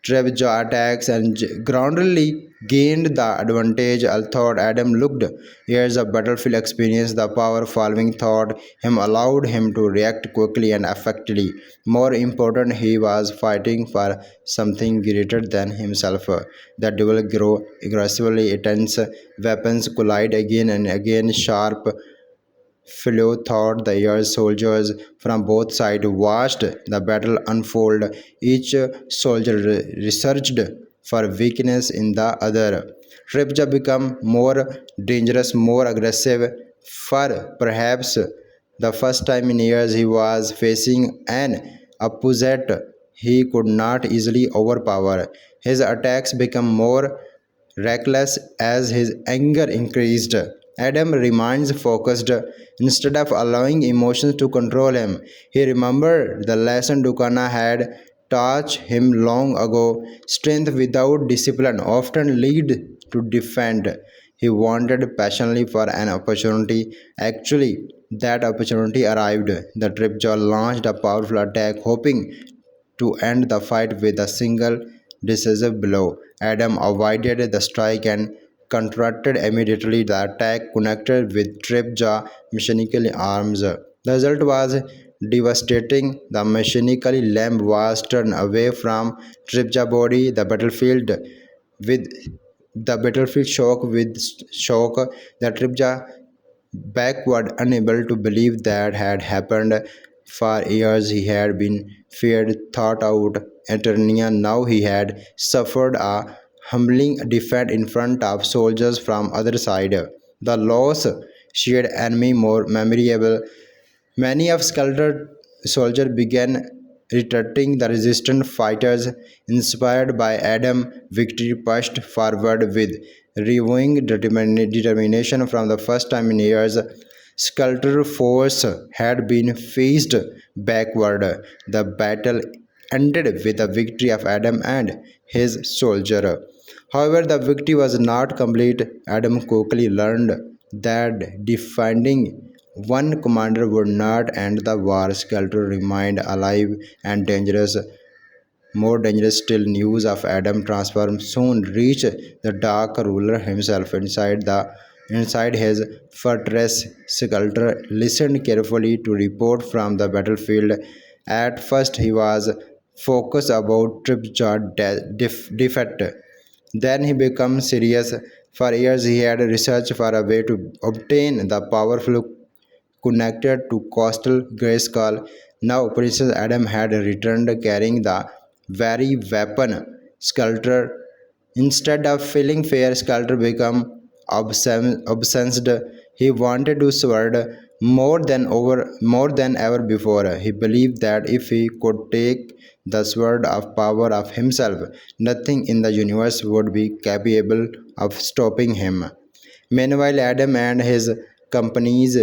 Trevja attacks and groundedly gained the advantage. I thought Adam looked years of battlefield experience. The power following thought him allowed him to react quickly and effectively. More important, he was fighting for something greater than himself. The duel grew aggressively intense. Weapons collide again and again. Sharp Philo thought the year's soldiers from both sides watched the battle unfold. Each soldier researched for weakness in the other. Tripja became more dangerous, more aggressive. For perhaps the first time in years, he was facing an opposite he could not easily overpower. His attacks became more reckless as his anger increased. Adam remains focused instead of allowing emotions to control him. He remembered the lesson Dukana had taught him long ago. Strength without discipline often leads to defeat. He wanted passionately for an opportunity. Actually, that opportunity arrived. The Tripjaw launched a powerful attack, hoping to end the fight with a single decisive blow. Adam avoided the strike and contracted immediately. The attack connected with Tripjaw mechanical arms. The result was devastating. The mechanical lamb was turned away from Tripjaw body. With the battlefield shock. The Tripjaw backward, unable to believe that had happened. For years he had been feared, thought out Eternia. Now he had suffered a humbling defeat in front of soldiers from other side. The loss shared enemy more memorable. Many of Sculptor soldiers began retreating. The resistant fighters, inspired by Adam, victory pushed forward with renewing determination. From the first time in years, Sculptor force had been faced backward. The battle ended with the victory of Adam and his soldier. However, the victory was not complete. Adam quickly learned that defending one commander would not end the war. Skelter remained alive and dangerous. More dangerous still, news of Adam transform soon reached the dark ruler himself. Inside his fortress. Skelter listened carefully to report from the battlefield. At first he was focused about Tripjaw defeat. Then he became serious. For years he had researched for a way to obtain the powerful connected to coastal Grayskull. Now Princess Adam had returned carrying the very weapon. Sculptor, instead of feeling fear, Sculptor became obsessed. He wanted to sword more than ever before. He believed that if he could take the sword of power of himself, nothing in the universe would be capable of stopping him. Meanwhile, Adam and his companies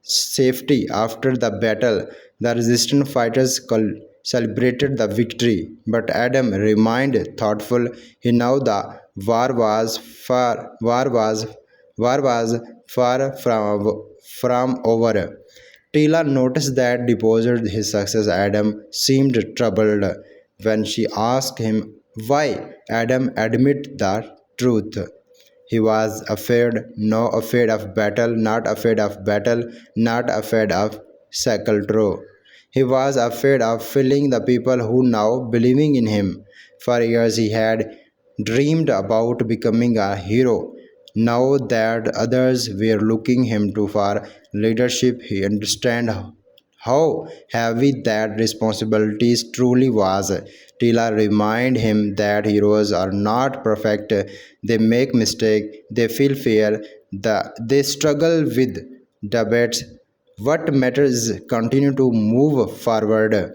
safety after the battle. The resistant fighters celebrated the victory, but Adam remained thoughtful. He knew the war was far war was war was far from over. Tila noticed that deposited his success. Adam seemed troubled when she asked him why. Adam admitted the truth. He was afraid, no afraid of battle, not afraid of battle, not afraid of Sakaltro. He was afraid of feeling the people who now believing in him. For years he had dreamed about becoming a hero. Now that others were looking him to for leadership, he understand how heavy that responsibility truly was. Tila reminded him that heroes are not perfect. They make mistakes, they feel fear, they struggle with debates. What matters is continue to move forward.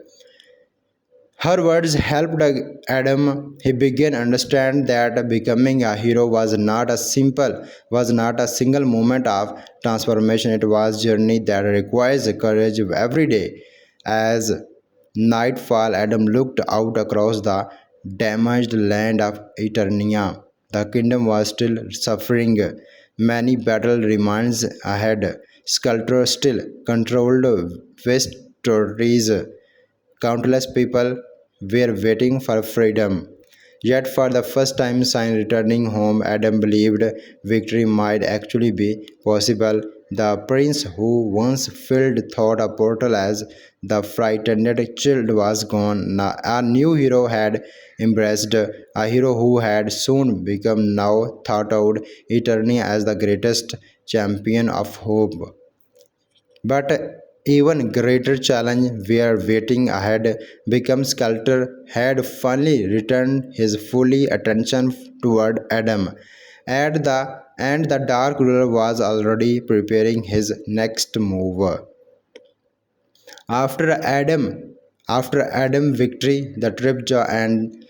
Her words helped Adam. He began to understand that becoming a hero was not a single moment of transformation. It was a journey that requires courage every day. As nightfall, Adam looked out across the damaged land of Eternia. The kingdom was still suffering. Many battle remains ahead. Sculptor still controlled vast territories. Countless people were waiting for freedom. Yet, for the first time since returning home, Adam believed victory might actually be possible. The prince who once filled thought a portal as the frightened child was gone. A new hero had embraced, a hero who had soon become now thought out eternally as the greatest champion of hope. But even greater challenge were waiting ahead. Become Sculptor had finally returned his fully attention toward Adam. And the Dark Ruler was already preparing his next move. After Adam after Adam victory, the Tripjaw and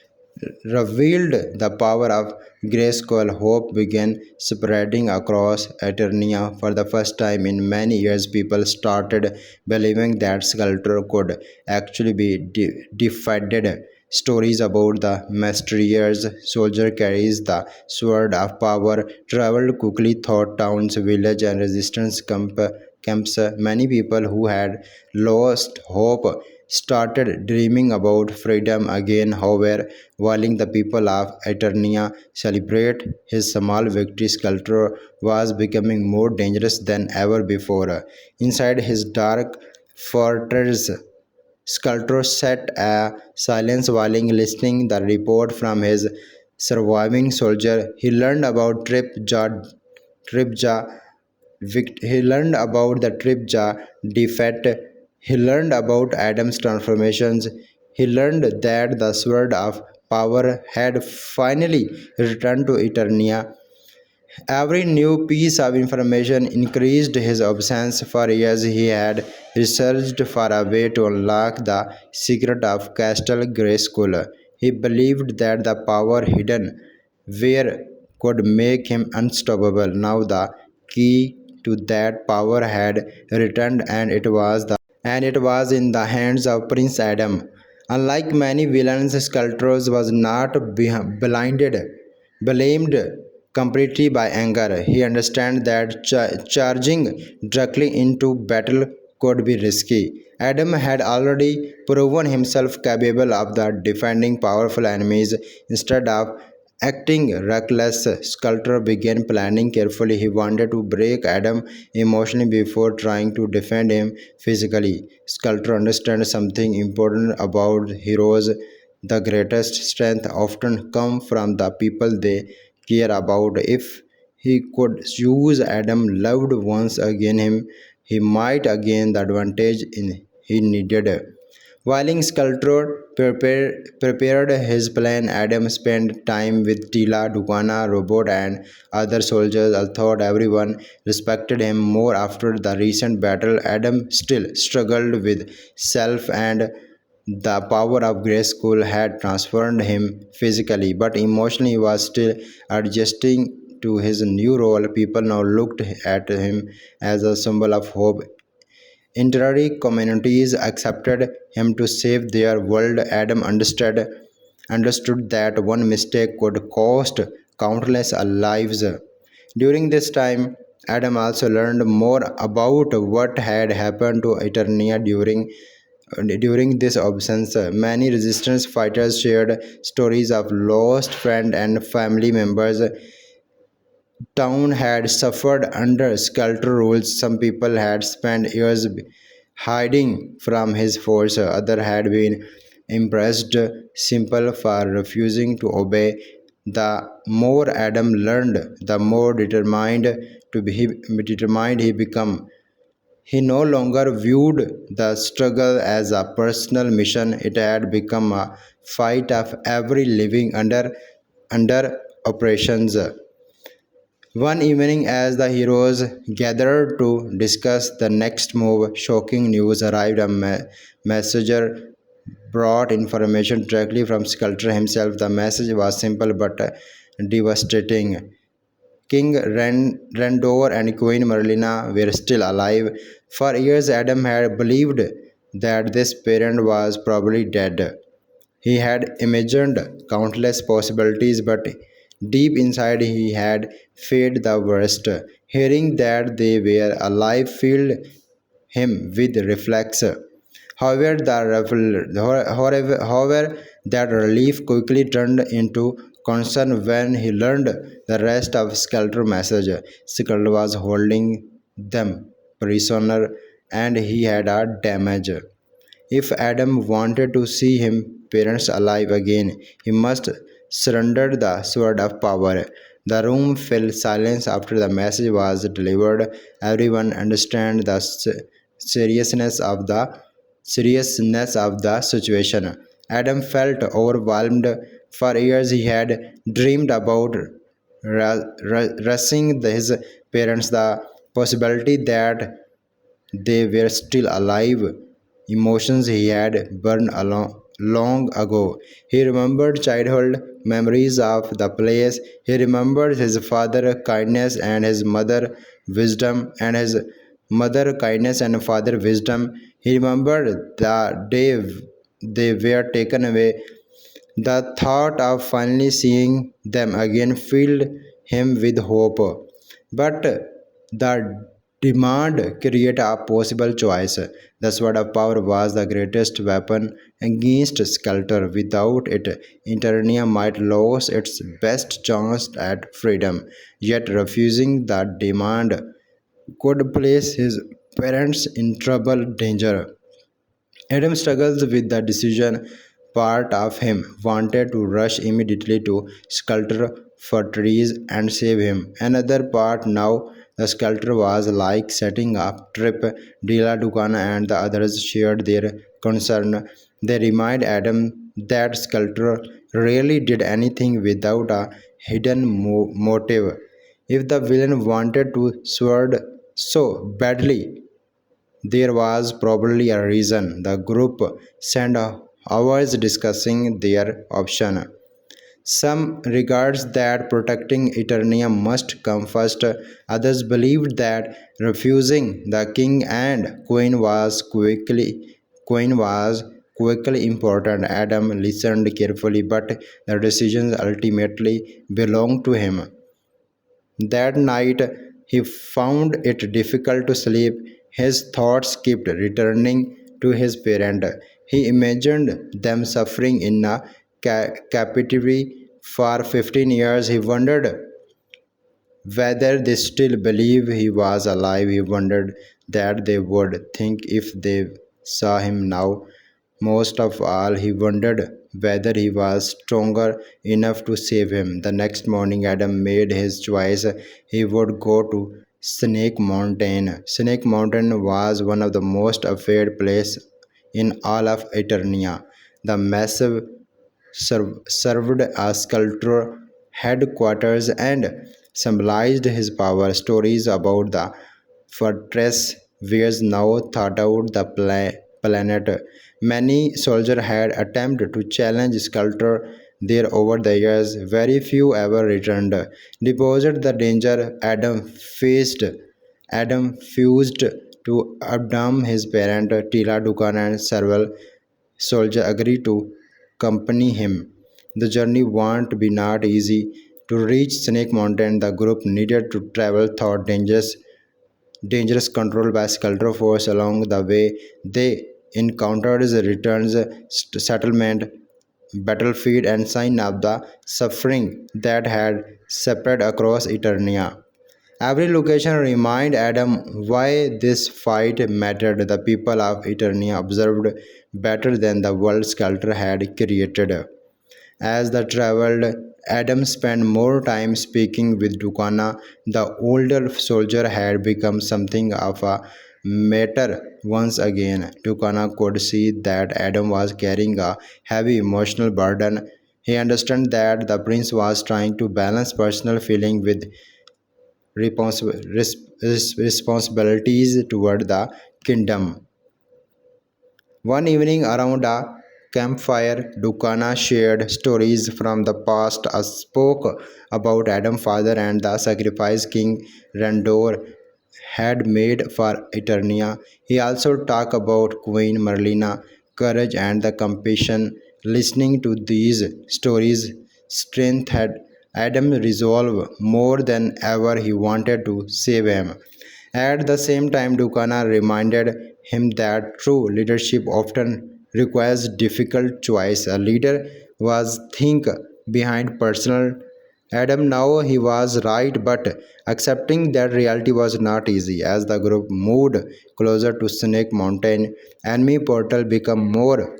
revealed the power of Grayskull. Hope began spreading across Eternia. For the first time in many years, people started believing that Sculptor could actually be defeated. Stories about the mysterious soldier carries the sword of power traveled quickly through towns, villages, and resistance camps. Many people who had lost hope started dreaming about freedom again. However, while the people of Eternia celebrate his small victory, Sculptor was becoming more dangerous than ever before. Inside his dark fortress, Sculptor sat a silence while listening the report from his surviving soldier. He learned about Tripja he learned about the Tripja defect. He learned about Adam's transformations. He learned that the sword of power had finally returned to Eternia. Every new piece of information increased his obsession. For years he had researched for a way to unlock the secret of Castle Grayskull. He believed that the power hidden where could make him unstoppable. Now the key to that power had returned, and it was in the hands of Prince Adam. Unlike many villains, Sculptors was not blamed completely by anger. He understood that charging directly into battle could be risky. Adam had already proven himself capable of the defending powerful enemies. Instead of acting reckless, Sculptor began planning carefully. He wanted to break Adam emotionally before trying to defend him physically. Sculptor understands something important about heroes. The greatest strength often comes from the people they care about. If he could use Adam loved ones against him, he might gain the advantage he needed. While Sculptor prepared his plan, Adam spent time with Tila, Dukana, Robot, and other soldiers. Although everyone respected him more after the recent battle, Adam still struggled with self, and the power of Grayskull had transformed him physically, but emotionally he was still adjusting to his new role. People now looked at him as a symbol of hope. Entire communities accepted him to save their world. Adam understood that one mistake could cost countless lives. During this time, Adam also learned more about what had happened to Eternia during this absence. Many resistance fighters shared stories of lost friends and family members. Town had suffered under Sculptor rules. Some people had spent years hiding from his force. Others had been impressed simple for refusing to obey. The more Adam learned, the more determined he became. He no longer viewed the struggle as a personal mission. It had become a fight of every living under operations. One evening, as the heroes gathered to discuss the next move, shocking news arrived. A messenger brought information directly from Sculptor himself. The message was simple but devastating. King Randor and Queen Merlina were still alive. For years, Adam had believed that this parent was probably dead. He had imagined countless possibilities, but deep inside he had feared the worst. Hearing that they were alive filled him with reflex. However, that relief quickly turned into concern when he learned the rest of Skelter's message. Skelter was holding them prisoner and he had a damage. If Adam wanted to see his parents alive again, he must surrender the sword of power. The room fell silence after the message was delivered. Everyone understood the seriousness of the seriousness of the situation. Adam felt overwhelmed. For years he had dreamed about rushing his parents. The possibility that they were still alive. Emotions he had burned long ago. He remembered childhood memories of the place. He remembered his father kindness and his mother wisdom and his mother kindness and father wisdom. He remembered the day they were taken away. The thought of finally seeing them again filled him with hope. But the demand create a possible choice. The sword of power was the greatest weapon against Skelter. Without it, Eternia might lose its best chance at freedom. Yet refusing the demand could place his parents in trouble danger. Adam struggles with the decision. Part of him wanted to rush immediately to Sculptor for trees and save him. Another part now the sculptor was like setting up trip. Dila Dukana and the others shared their concern. They remind Adam that sculptor rarely did anything without a hidden motive. If the villain wanted to sword so badly, there was probably a reason. The group spent hours discussing their option. Some regards that protecting Eternia must come first. Others believed that refusing the king and queen was quickly important. Adam listened carefully, but the decisions ultimately belonged to him. That night he found it difficult to sleep. His thoughts kept returning to his parent. He imagined them suffering in a captivity for 15 years. He wondered whether they still believed he was alive. He wondered that they would think if they saw him now. Most of all, he wondered whether he was stronger enough to save him. The next morning, Adam made his choice. He would go to Snake Mountain. Snake Mountain was one of the most afraid places in all of Eternia. The massive served as sculptor headquarters and symbolized his power. Stories about the fortress was now thought out the planet. Many soldiers had attempted to challenge sculptor there over the years. Very few ever returned. Deposit the danger Adam fused to abdom his parent Tila Dukan and several soldiers agreed to accompany him. The journey won't be not easy. To reach Snake Mountain, the group needed to travel through dangerous controlled by Sculptor force. Along the way, they encountered the returns settlement, battlefield, and sign of the suffering that had spread across Eternia. Every location reminded Adam why this fight mattered. The people of Eternia observed better than the world Sculptor had created. As they traveled, Adam spent more time speaking with Dukana. The older soldier had become something of a matter once again. Dukana could see that Adam was carrying a heavy emotional burden. He understood that the prince was trying to balance personal feeling with responsibilities toward the kingdom. One evening around a campfire, Dukana shared stories from the past, spoke about Adam's father and the sacrifice King Randor had made for Eternia. He also talked about Queen Merlina, courage and the compassion. Listening to these stories strengthened Adam's resolve more than ever. He wanted to save him. At the same time, Dukana reminded him that true leadership often requires difficult choice. A leader was think behind personal Adam now he was right, but accepting that reality was not easy. As the group moved closer to Snake Mountain, enemy portal became more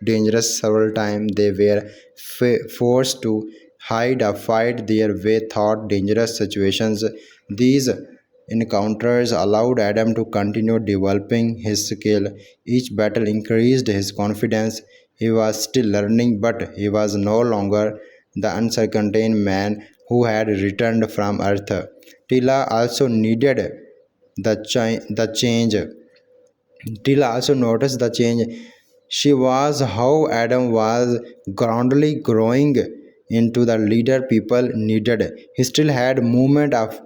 dangerous. Several times they were forced to hide or fight their way through dangerous situations. These encounters allowed Adam to continue developing his skill. Each battle increased his confidence. He was still learning, but he was no longer the uncertain man who had returned from Earth. Tila also needed the change. Tila also noticed the change. She was how Adam was gradually growing into the leader people needed. He still had moment of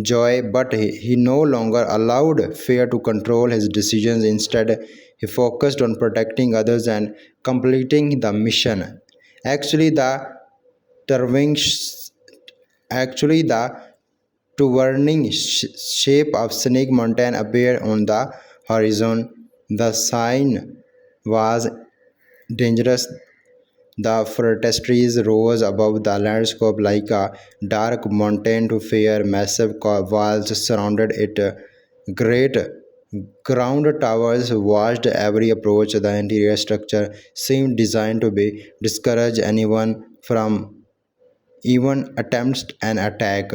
joy, but he no longer allowed fear to control his decisions. Instead, he focused on protecting others and completing the mission. Actually, the Turvings Actually, the towering shape of Snake Mountain appeared on the horizon. The sign was dangerous. The forest trees rose above the landscape like a dark mountain to fear. Massive walls surrounded it. Great ground towers watched every approach. The interior structure seemed designed to be discourage anyone from even attempts an attack.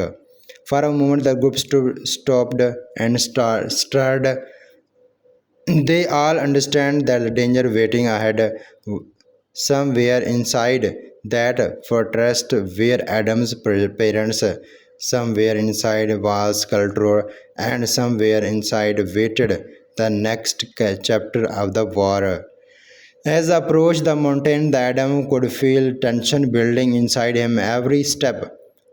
For a moment, the group stopped and stared. They all understand that the danger waiting ahead. Somewhere inside that fortress were Adam's parents, somewhere inside was sculptor, and somewhere inside waited the next chapter of the war. As he approached the mountain, the Adam could feel tension building inside him. Every step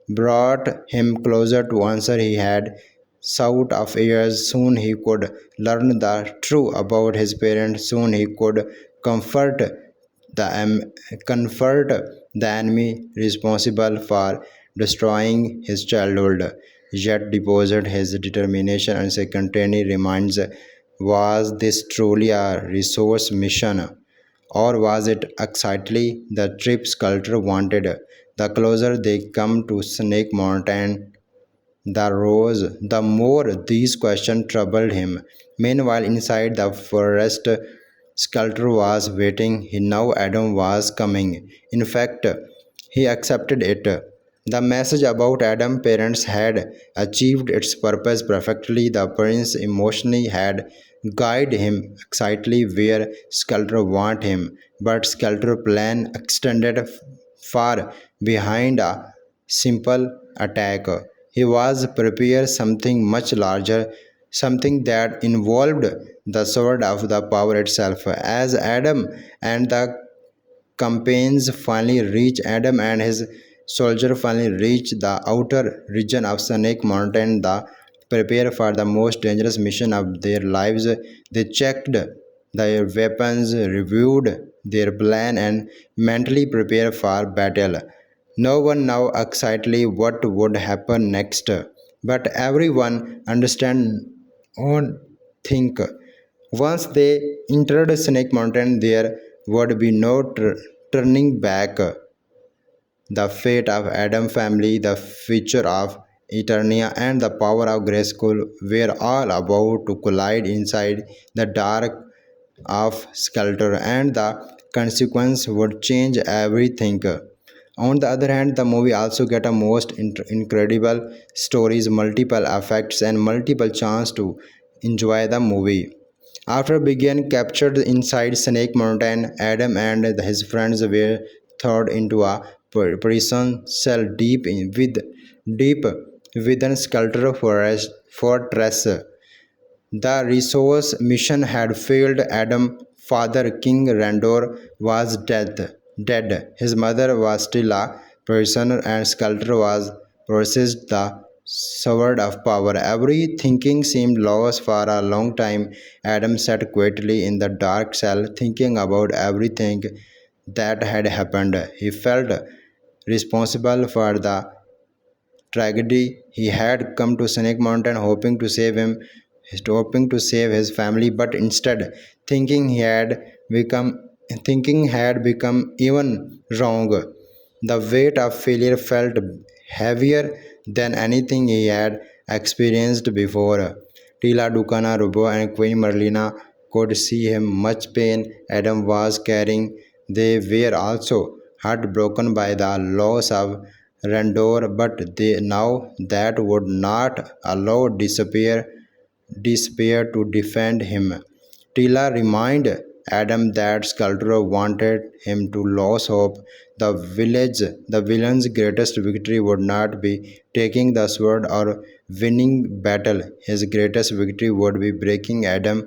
brought him closer to answer he had sought of years. Soon he could learn the truth about his parents. Soon he could comfort comfort the enemy responsible for destroying his childhood. Yet deposit his determination and secondary reminds, was this truly a resource mission? Or was it exactly the trip sculptor wanted? The closer they come to Snake Mountain, the rose, the more these questions troubled him. Meanwhile, inside the forest, sculptor was waiting. He now Adam was coming. In fact, he accepted it. The message about Adam's parents had achieved its purpose perfectly. The prince emotionally had guided him exactly where Sculptor wanted him, but Sculptor plan extended far behind a simple attack. He was prepared something much larger, something that involved the sword of the power itself. As Adam and the campaigns finally reach Adam and his soldier finally reach the outer region of Snake Mountain, the prepare for the most dangerous mission of their lives. They checked their weapons, reviewed their plan, and mentally prepared for battle. No one knew exactly what would happen next, but everyone understand one thing. Once they entered Snake Mountain, there would be no turning back. The fate of Adam family, the future of Eternia, and the power of Grayskull were all about to collide inside the dark of Sculptor, and the consequence would change everything. On the other hand, the movie also get a most incredible stories, multiple effects, and multiple chance to enjoy the movie. After being captured inside Snake Mountain, Adam and his friends were thrown into a prison cell deep within Sculptor Fortress. The resource mission had failed. Adam's father, King Randor, was dead. His mother was still a prisoner, and Sculptor was possessed the sword of power. Everything seemed lost for a long time. Adam sat quietly in the dark cell, thinking about everything that had happened. He felt responsible for the tragedy. He had come to Snake Mountain hoping to save his family, but instead thinking he had become thinking had become even wrong. The weight of failure felt heavier than anything he had experienced before. Tila, Dukana, Rubo, and Queen Merlina could see him much pain Adam was carrying. They were also heartbroken by the loss of Randor, but they now that would not allow despair to defend him. Tila reminded Adam that Sculptor wanted him to lose hope. The villain's greatest victory would not be taking the sword or winning battle. His greatest victory would be breaking Adam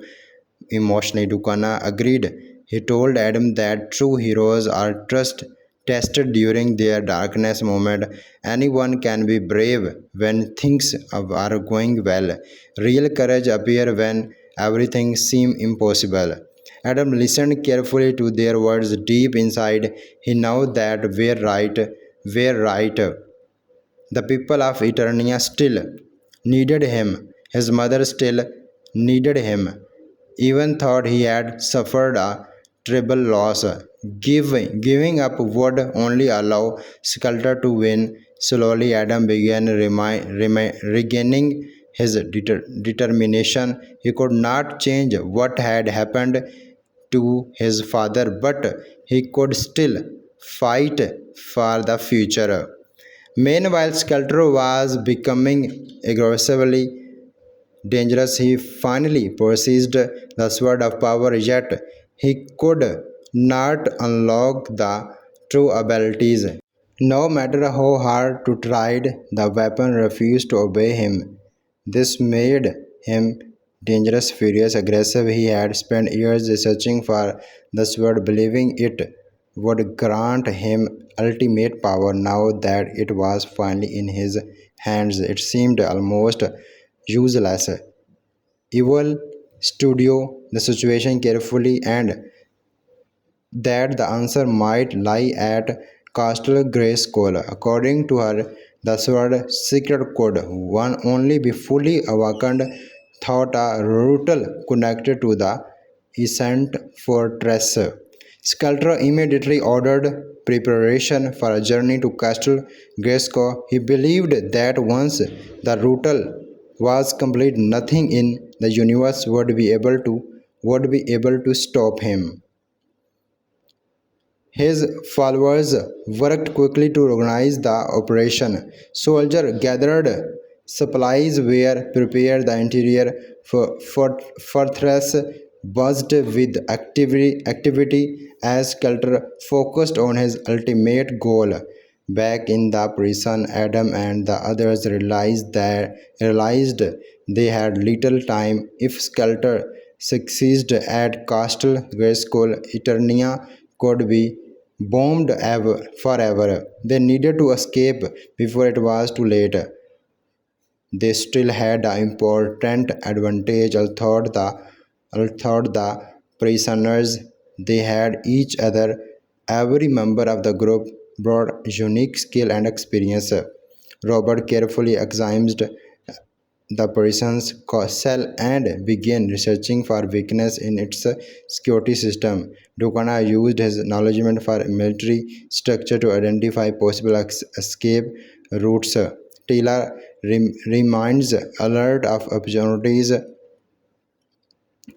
emotionally. Dukana agreed. He told Adam that true heroes are tested during their darkness moment. Anyone can be brave when things are going well. Real courage appears when everything seems impossible. Adam listened carefully to their words. Deep inside, he knew that were right. The people of Eternia still needed him. His mother still needed him, even thought he had suffered a terrible loss. Giving up would only allow Sculptor to win. Slowly, Adam began regaining his determination. He could not change what had happened to his father, but he could still fight for the future. Meanwhile, Sculptor was becoming aggressively dangerous. He finally possessed the sword of power, yet he could not unlock the true abilities. No matter how hard to tried, the weapon refused to obey him. This made him dangerous, furious, aggressive. He had spent years researching for the sword, believing it would grant him ultimate power. Now that it was finally in his hands, it seemed almost useless. Evil studio the situation carefully and that the answer might lie at Castle Grayskull. According to her, the sword secret could one only be fully awakened thought a ritual connected to the ancient fortress. Sculptor immediately ordered preparation for a journey to Castle Grayskull. He believed that once the ritual was complete, nothing in the universe would be able to stop him. His followers worked quickly to organize the operation. Soldiers gathered supplies, were prepared. The interior fortress buzzed with activity as Culter focused on his ultimate goal. Back in the prison, Adam and the others realized they had little time. If Skelter succeeded at Castle Grayskull, Eternia could be bombed forever. They needed to escape before it was too late. They still had an important advantage. Although the prisoners they had each other, every member of the group brought unique skill and experience. Robert carefully examined the prison's cell and began researching for weakness in its security system. Dukana used his knowledge for military structure to identify possible escape routes. Taylor reminds alert of opportunities.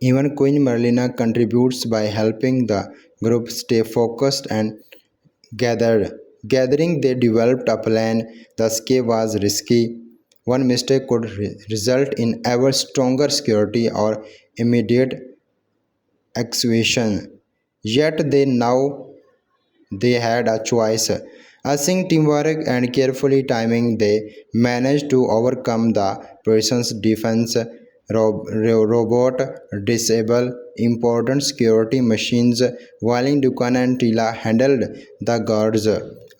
Even Queen Merlina contributes by helping the group stay focused and gathered. Gathering, they developed a plan. The escape was risky. One mistake could result in ever stronger security or immediate execution. Yet they had a choice. Using teamwork and carefully timing, they managed to overcome the prison's defense. Robot disable important security machines while Dukan and Tila handled the guards.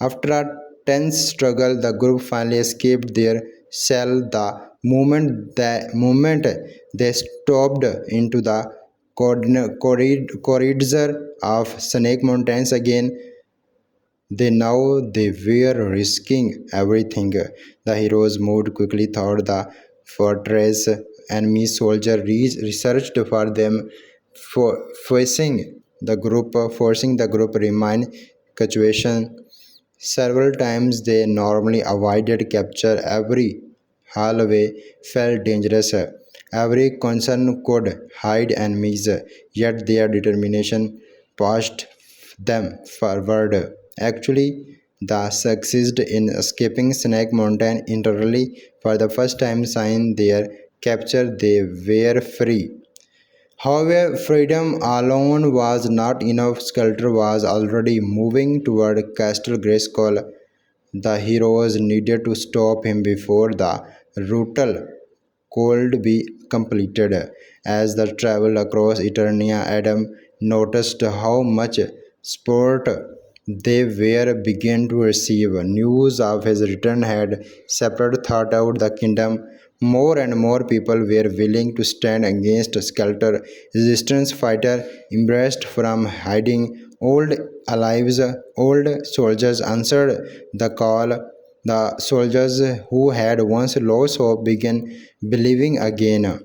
After a tense struggle, the group finally escaped their cell. The moment they stopped into the corridor of Snake Mountains again, they were risking everything. The heroes moved quickly toward the fortress. Enemy soldiers researched for them, forcing the group remain situation. Several times they normally avoided capture. Every hallway felt dangerous. Every concern could hide enemies, yet their determination pushed them forward. Actually, the succeeded in escaping Snake Mountain entirely for the first time since their capture. They were free. However, freedom alone was not enough. Sculptor was already moving toward Castle Grayskull. The heroes needed to stop him before the ritual could be completed. As they traveled across Eternia, Adam noticed how much support they were began to receive. News of his return had spread throughout the kingdom. More and more people were willing to stand against Skelter. Resistance fighters emerged from hiding. Old soldiers answered the call. The soldiers who had once lost hope began believing again.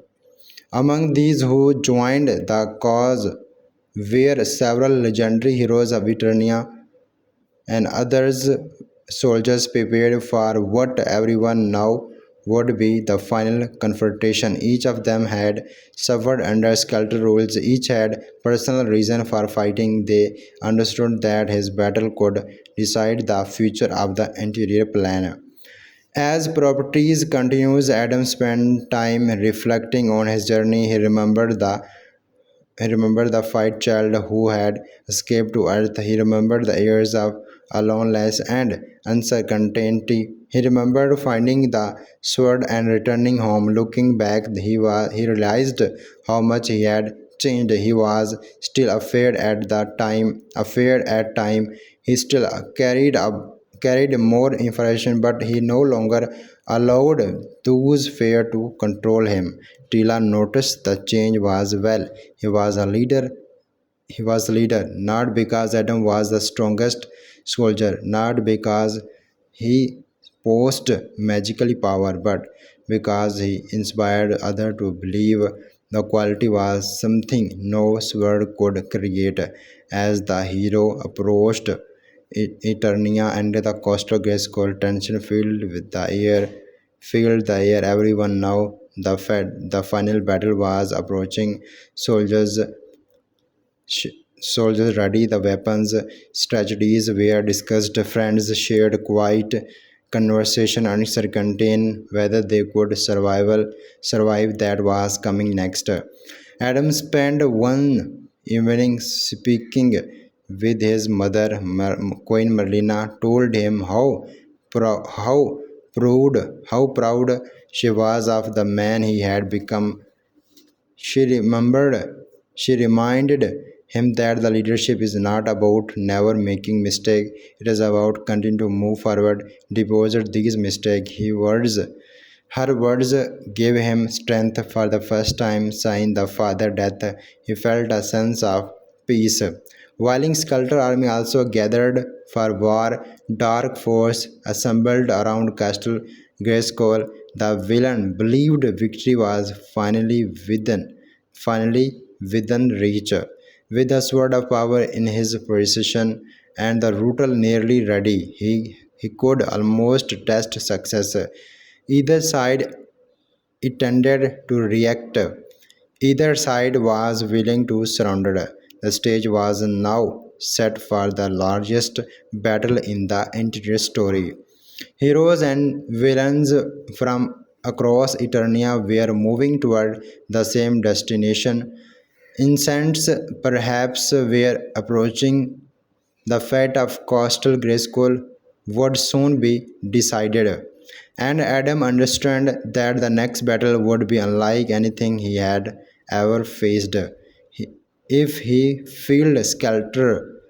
Among these who joined the cause were several legendary heroes of Eternia and others soldiers prepared for what everyone now would be the final confrontation. Each of them had suffered under skeletal rules, each had personal reason for fighting. They understood that his battle could decide the future of the interior plan. As properties continues, Adam spent time reflecting on his journey. He remembered the fight child who had escaped to Earth. He remembered the years of loneliness and uncertainty. He remembered finding the sword and returning home. Looking back, he realized how much he had changed. He was still afraid at the time. Afraid at time, he still carried more information, but he no longer allowed those fear to control him. Tila noticed the change was well. He was a leader. He was a leader not because Adam was the strongest soldier, not because he possessed magical power, but because he inspired others to believe the quality was something no sword could create. As the hero approached Eternia and the coastal Grayskull, tension filled the air. Everyone now the final battle was approaching. Soldiers Sh- Soldiers ready the weapons, strategies were discussed, friends shared quiet conversation uncertain whether they could survive that was coming next. Adam spent one evening speaking with his mother, Queen Merlina, told him how proud she was of the man he had become. She reminded him that the leadership is not about never making mistake. It is about continuing to move forward, deposit these mistakes. Her words gave him strength for the first time since the father death. He felt a sense of peace. While Sculptor army also gathered for war, dark force assembled around Castle Grayskull. The villain believed victory was finally within reach. With the sword of power in his possession and the rootle nearly ready, he could almost test success. Either side intended to react. Either side was willing to surrender. The stage was now set for the largest battle in the entire story. Heroes and villains from across Eternia were moving toward the same destination. Incents perhaps were approaching. The fate of coastal Grayskull would soon be decided, and Adam understood that the next battle would be unlike anything he had ever faced. If he failed Skelter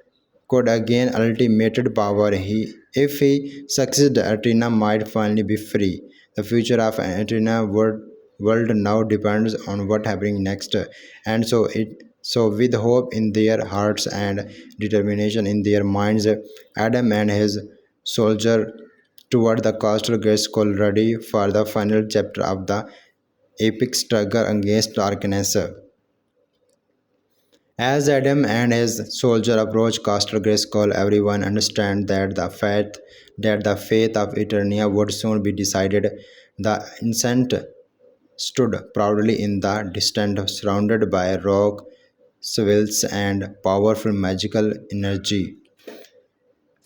could again ultimate power. If he succeeded, Athena might finally be free. The future of Athena world now depends on what happening next, and so with hope in their hearts and determination in their minds, Adam and his soldier toward the coastal Grayskull ready for the final chapter of the epic struggle against darkness. As Adam and his soldier approach Castle Grayskull, everyone understands that the fate of Eternia would soon be decided. The Ancient stood proudly in the distance, surrounded by rock swells and powerful magical energy.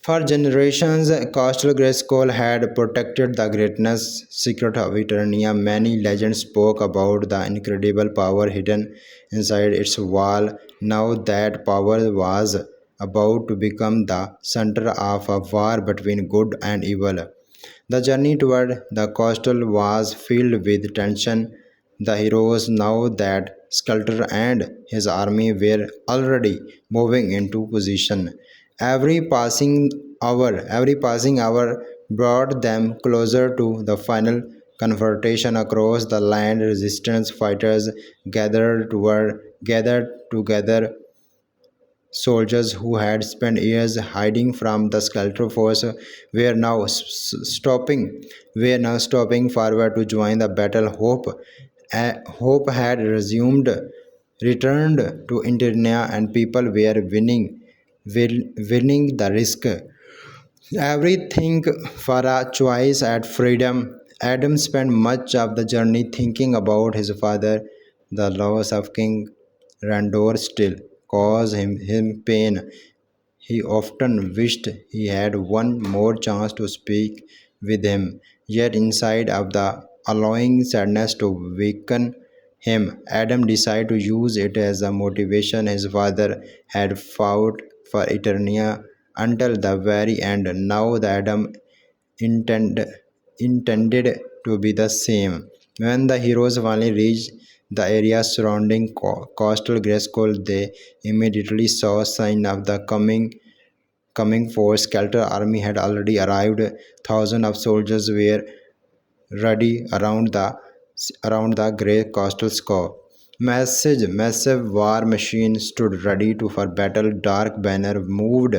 For generations, Coastal Grayskull had protected the greatness secret of Eternia. Many legends spoke about the incredible power hidden inside its wall. Now that power was about to become the center of a war between good and evil. The journey toward the coastal was filled with tension. The heroes know that Sculptor and his army were already moving into position. Every passing hour brought them closer to the final confrontation across the land. Resistance fighters gathered together Soldiers who had spent years hiding from the Skeletor force were now stopping forward to join the battle. Hope had returned to Internia, and people were winning the risk. Everything for a choice at freedom. Adam spent much of the journey thinking about his father. The loss of King Randor still caused him pain. He often wished he had one more chance to speak with him, yet inside of the allowing sadness to weaken him, Adam decided to use it as a motivation. His father had fought for Eternia until the very end. Now the Adam intend, intended to be the same. When the heroes finally reached the area surrounding coastal Grayskull, they immediately saw sign of the coming force. Skeletor army had already arrived. Thousands of soldiers were ready around the grey coastal scope. Massive war machine stood ready for battle. Dark banner moved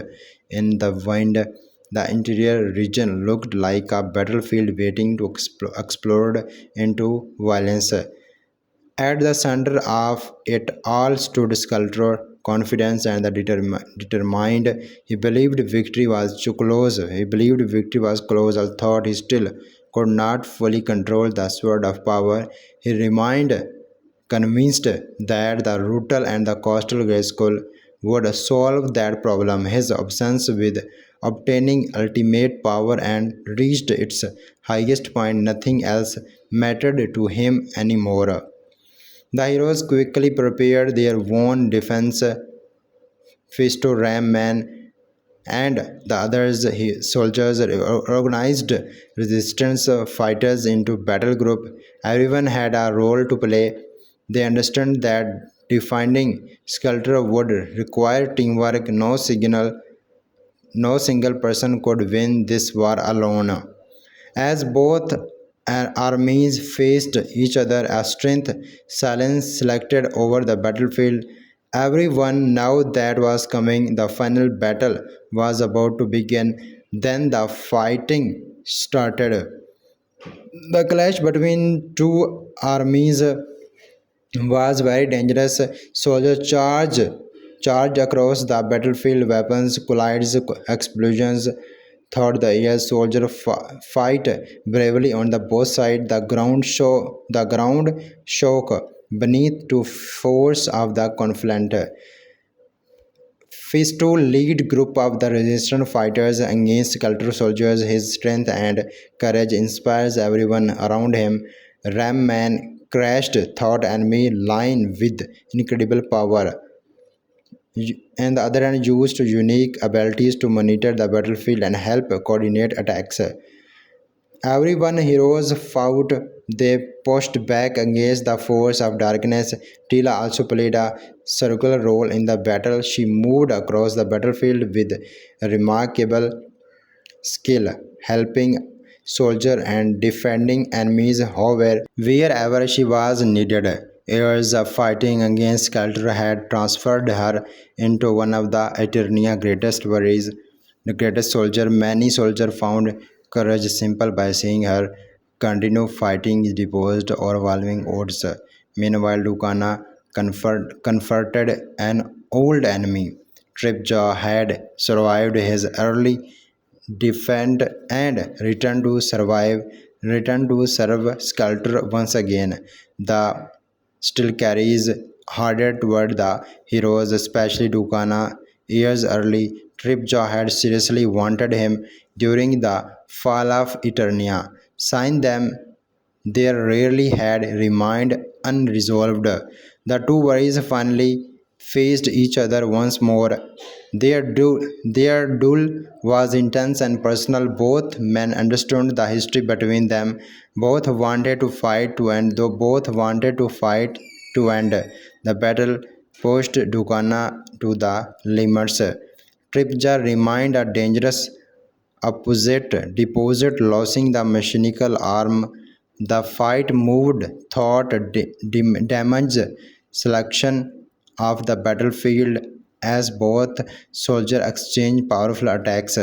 in the wind. The interior region looked like a battlefield waiting to explode into violence. At the center of it all stood Sculptor, confident and determined. He believed victory was too close. He believed victory was close, although he still could not fully control the sword of power. He remained convinced that the Rutal and the Coastal Grayskull would solve that problem. His obsession with obtaining ultimate power and reached its highest point. Nothing else mattered to him anymore. The heroes quickly prepared their own defense. Fisto, Ram Man, and the others soldiers organized resistance fighters into battle group. Everyone had a role to play. They understood that defending Skelter would require teamwork. No single person could win this war alone. As both armies faced each other, a strength silence selected over the battlefield. Everyone knew that was coming. The final battle was about to begin. Then the fighting started. The clash between two armies was very dangerous. Soldiers charged across the battlefield. Weapons collides, explosions thought the air. Soldiers fight bravely on the both sides. The ground shook beneath the force of the conflict. Fisto lead group of the resistance fighters against cultural soldiers. His strength and courage inspires everyone around him. Ram Man crashed thought enemy line with incredible power, and the other hand used unique abilities to monitor the battlefield and help coordinate attacks. Everyone heroes fought, they pushed back against the force of darkness. Tila also played a circular role in the battle. She moved across the battlefield with remarkable skill, helping soldiers and defending enemies however wherever she was needed. Years of fighting against Skelter had transferred her into one of the Eternia greatest worries. The greatest soldier. Many soldiers found courage simple by seeing her continue fighting deposed overwhelming odds. Meanwhile, Lucana confronted an old enemy. Tripjaw had survived his early defend and return to serve Sculptor once again. The still carries harder toward the heroes, especially Dukana. Years early, Tripjaw had seriously wanted him during the fall of Eternia. Sign them there rarely had remained unresolved. The two worries finally faced each other once more. Their duel was intense and personal. Both men understood the history between them. Both wanted to fight to end, though both wanted to fight to end. The battle pushed Dukana to the limits. Tripja remained a dangerous opposite deposit, losing the mechanical arm. The fight moved thought damage selection of the battlefield. as both soldiers exchanged powerful attacks.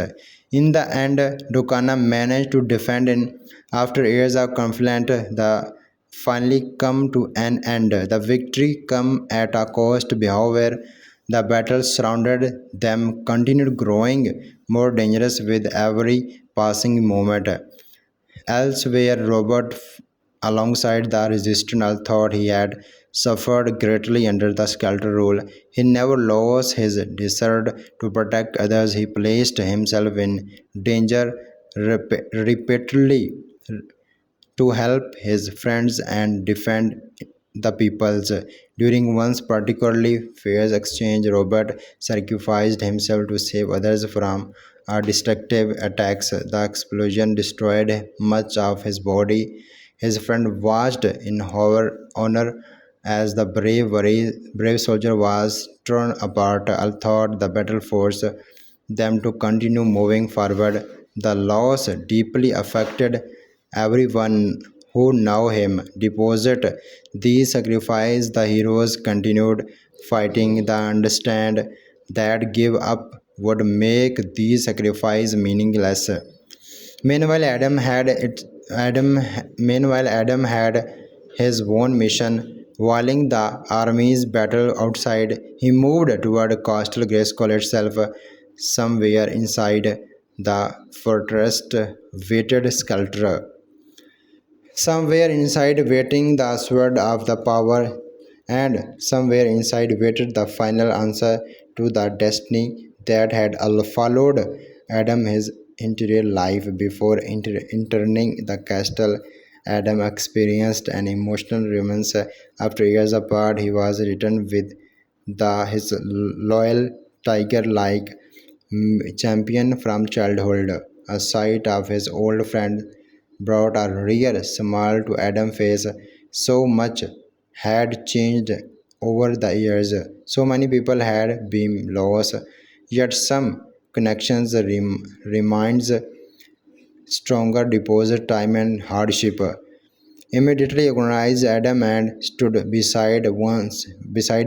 In the end, Dukana managed to defend and after years of conflict, the finally come to an end. The victory come at a cost, however, the battle surrounded them continued growing more dangerous with every passing moment. Elsewhere, Robert, alongside the resistance, thought he had suffered greatly under the Skelter rule. He never lost his desire to protect others. He placed himself in danger repeatedly to help his friends and defend the peoples. During one particularly fierce exchange, Robert sacrificed himself to save others from destructive attacks. The explosion destroyed much of his body. His friend watched in honor as the brave soldier was torn apart. I thought the battle forced them to continue moving forward. The loss deeply affected everyone who knew him. Deposit these sacrifices, the heroes continued fighting. They understand that give up would make these sacrifices meaningless. Meanwhile, Adam had his own mission. While the armies battled outside, he moved toward Castle Grayskull itself. Somewhere inside the fortress waited Skelter. Somewhere inside waiting the sword of the power, and somewhere inside waited the final answer to the destiny that had followed Adam his entire life before entering the castle. Adam experienced an emotional romance. After years apart, he was returned with his loyal tiger-like champion from childhood. A sight of his old friend brought a rare smile to Adam's face. So much had changed over the years. So many people had been lost, yet some connections reminds stronger deposit time and hardship. Immediately recognized Adam and stood beside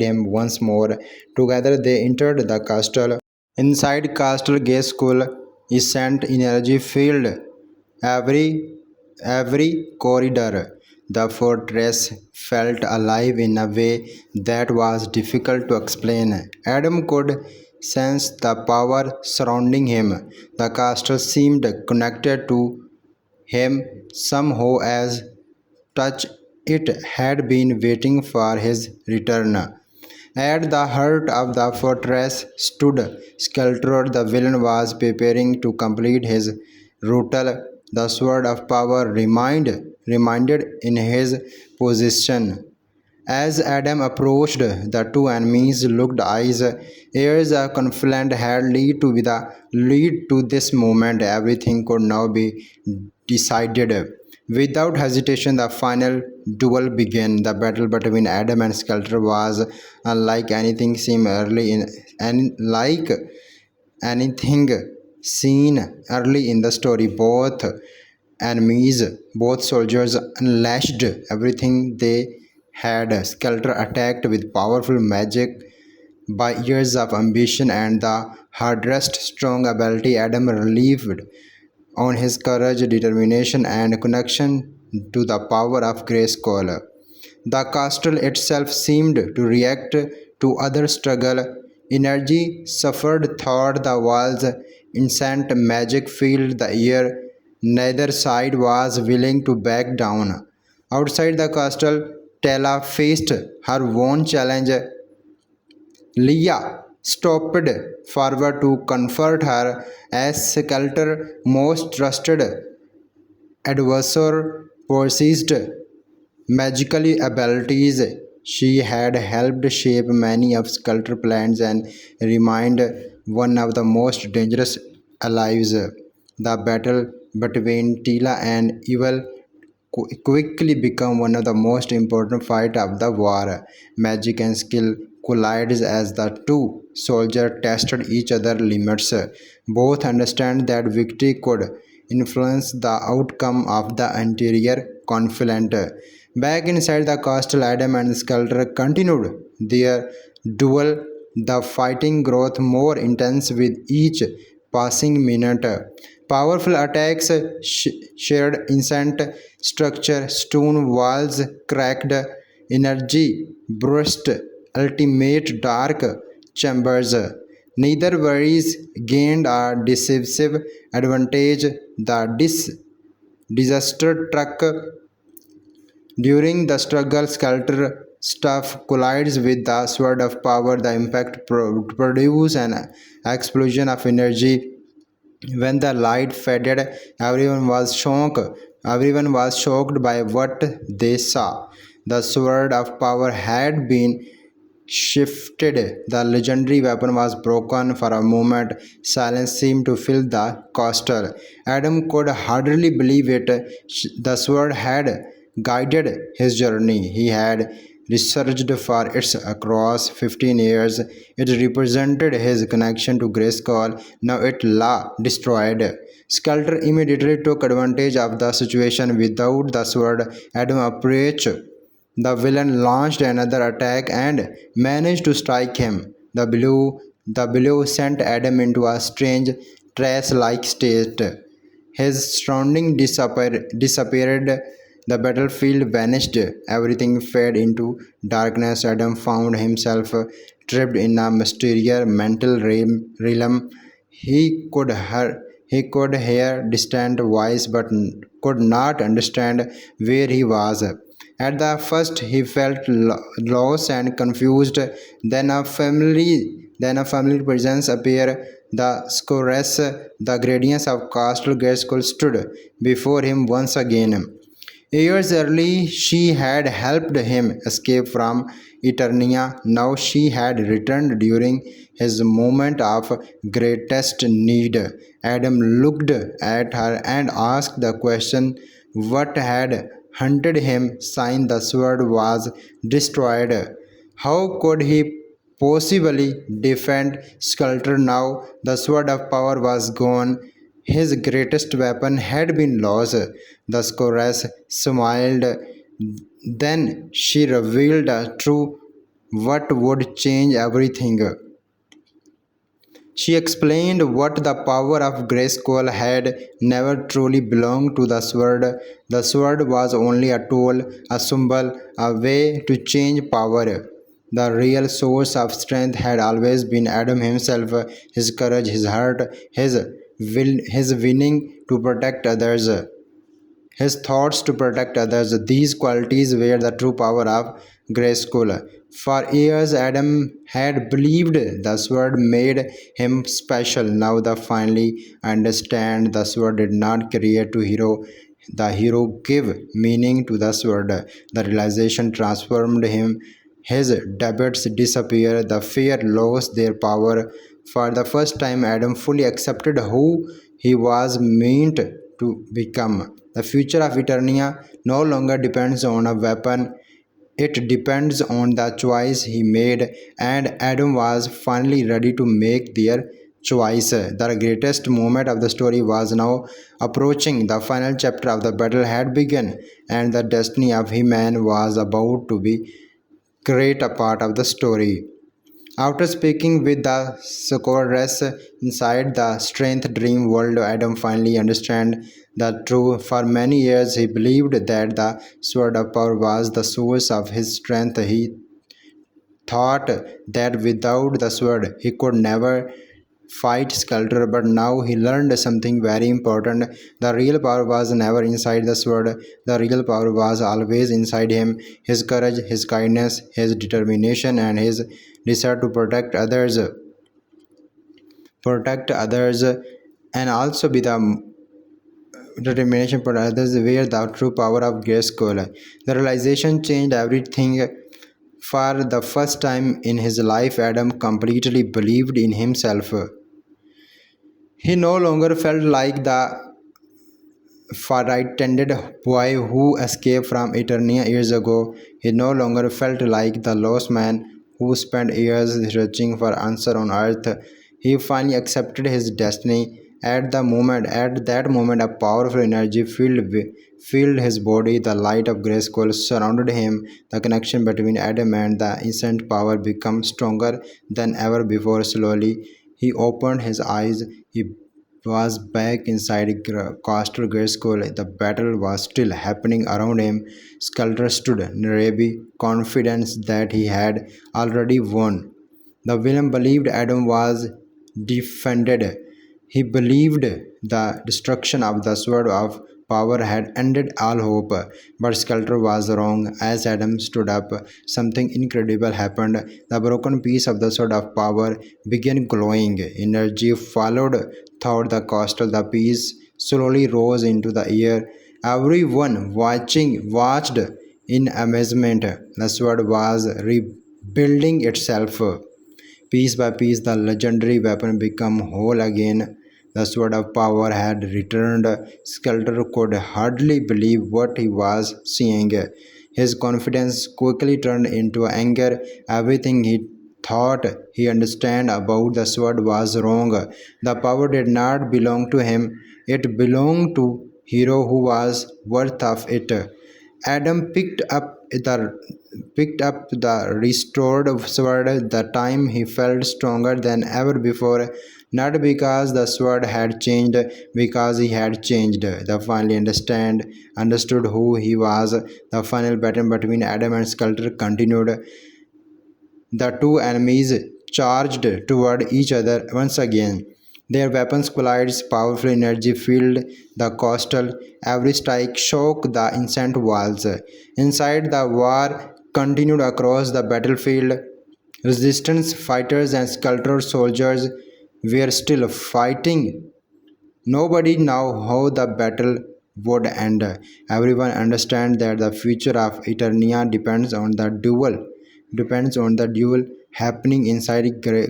him once more. Together they entered the castle. Inside Castle Gay School, scent energy filled every corridor. The fortress felt alive in a way that was difficult to explain. Adam could sense the power surrounding him. The castle seemed connected to him somehow as touch it had been waiting for his return. At the heart of the fortress stood Skeltor. The villain was preparing to complete his ritual. The sword of power reminded in his possession. As Adam approached, the two enemies looked eyes. Years of conflict had lead to this moment. Everything could now be decided. Without hesitation, the final duel began. The battle between Adam and Skelter was unlike anything seen early in and like anything seen early in the story. Enemies, both soldiers unleashed everything they had. Skelter attacked with powerful magic by years of ambition and the hardest strong ability. Adam relieved on his courage, determination, and connection to the power of Grayskull. The castle itself seemed to react to other struggle. Energy suffered thought the walls, instant magic filled the air. Neither side was willing to back down. Outside the castle, Tella faced her own challenge. Leah stopped forward to comfort her as Skelter, most trusted adversary, possessed magical abilities. She had helped shape many of Skelter's plans and remained one of the most dangerous allies. The battle between Tila and Evil quickly become one of the most important fights of the war. Magic and skill collided as the two soldiers tested each other's limits. Both understand that victory could influence the outcome of the interior conflict. Back inside the castle, Adam and Skelter continued their duel. the fighting growth more intense with each passing minute. Powerful attacks shared ancient structure, stone walls cracked, energy burst, ultimate dark chambers. Neither worries gained a decisive advantage. The disaster struck during the struggle. Sculptor stuff collides with the sword of power. The impact produces an explosion of energy. When the light faded, everyone was shocked by what they saw. The sword of power had been shifted. The legendary weapon was broken. For a moment. Silence seemed to fill the castle. Adam could hardly believe it. The sword had guided his journey. He had researched for its across 15 years. It represented his connection to Grayskull. Now it lay destroyed. Sculptor immediately took advantage of the situation. Without the sword, Adam approached the villain, launched another attack and managed to strike him. The blow sent Adam into a strange trance-like state. His surroundings disappeared. The battlefield vanished. Everything faded into darkness. Adam found himself trapped in a mysterious mental realm. He could hear distant voice but could not understand where he was. At the first he felt lost and confused. Then a familiar presence appeared. The Scoress, the guardians of Castle Grayskull, stood before him once again. Years early, she had helped him escape from Eternia. Now she had returned during his moment of greatest need. Adam looked at her and asked the question what had hunted him since the sword was destroyed. How could he possibly defend Sculptor now? The sword of power was gone. His greatest weapon had been lost. The Scoress smiled. Then she revealed a truth what would change everything. She explained what the power of Grayskull had never truly belonged to the sword. The sword was only a tool, a symbol, a way to change power. The real source of strength had always been Adam himself, his courage, his heart, his winning to protect others, his thoughts to protect others. These qualities were the true power of Grayskull. For years, Adam had believed the sword made him special. Now, the finally understand the sword did not create to hero. The hero gave meaning to the sword. The realization transformed him. His debates disappeared. The fear lost their power. For the first time, Adam fully accepted who he was meant to become. The future of Eternia no longer depends on a weapon, it depends on the choice he made, and Adam was finally ready to make their choice. The greatest moment of the story was now approaching. The final chapter of the battle had begun, and the destiny of He-Man was about to be great a part of the story. After speaking with the Socorress inside the Strength Dream world, Adam finally understand the truth. For many years, he believed that the Sword of Power was the source of his strength. He thought that without the sword, he could never fight Sculptor, but now he learned something very important. The real power was never inside the sword. The real power was always inside him. His courage, his kindness, his determination, and his desire to protect others, and also be the determination for others were the true power of Grayskull. The realization changed everything. For the first time in his life, Adam completely believed in himself. He no longer felt like the frightened boy who escaped from Eternia years ago. He no longer felt like the lost man who spent years searching for answer on earth. He finally accepted his destiny. At that moment, a powerful energy filled his body. The light of Grayskull surrounded him. The connection between Adam and the ancient power became stronger than ever before. Slowly, he opened his eyes. He was back inside Castle Grayskull. The battle was still happening around him. Sculptor stood nearby, confident that he had already won. The villain believed Adam was defended. He believed the destruction of the Sword of Power had ended all hope. But Sculptor was wrong. As Adam stood up, something incredible happened. The broken piece of the Sword of Power began glowing. Energy followed through the castle. The piece slowly rose into the air. Everyone watched in amazement. The sword was rebuilding itself. Piece by piece, the legendary weapon became whole again. The sword of power had returned. Skelter could hardly believe what he was seeing. His confidence quickly turned into anger. Everything he thought he understood about the sword was wrong. The power did not belong to him. It belonged to hero who was worth of it. Adam picked up the restored sword. The time he felt stronger than ever before, not because the sword had changed, because he had changed. The finally understood who he was. The final battle between Adam and Sculptor continued. The two enemies charged toward each other once again. Their weapons collided, powerful energy filled the castle. Every strike shook the ancient walls. Inside, the war continued across the battlefield. Resistance fighters and sculptor soldiers were still fighting. Nobody knew how the battle would end. Everyone understands that the future of Eternia depends on the duel happening inside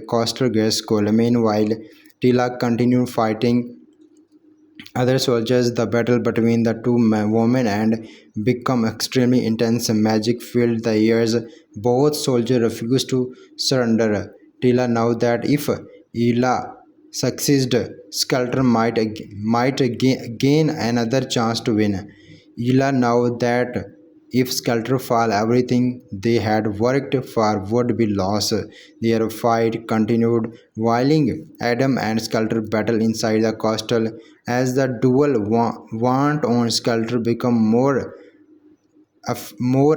Coastal Grayskull. Meanwhile, Tila continued fighting other soldiers. The battle between the two women and become extremely intense. Magic filled the airs. Both soldiers refused to surrender. Tila knew that if Ila succeeded, Skelter might gain another chance to win. Ila knew that if Skelter fall, everything they had worked for would be lost. Their fight continued, while Adam and Skelter battled inside the castle. As the duel went on, Skelter became more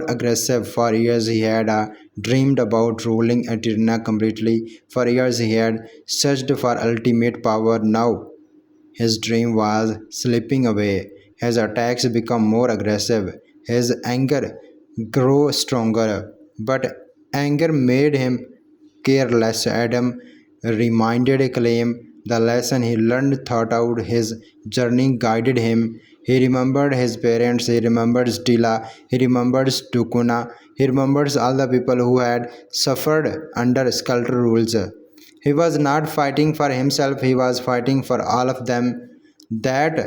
aggressive. For years he had dreamed about ruling Eterna completely. For years he had searched for ultimate power. Now his dream was slipping away. His attacks became more aggressive. His anger grew stronger. But anger made him careless. Adam reminded Claim the lesson he learned throughout his journey guided him. He remembered his parents, he remembers Dila, he remembers Tukuna, he remembers all the people who had suffered under sculptor rules. He was not fighting for himself, he was fighting for all of them. That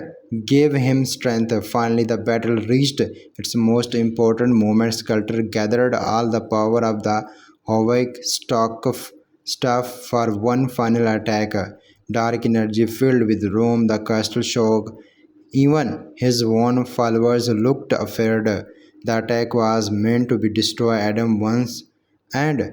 gave him strength. Finally, the battle reached its most important moment. Sculptor gathered all the power of the heroic stock of stuff for one final attack. Dark energy filled with Rome, the castle shook. Even his own followers looked afraid. The attack was meant to be destroy Adam once and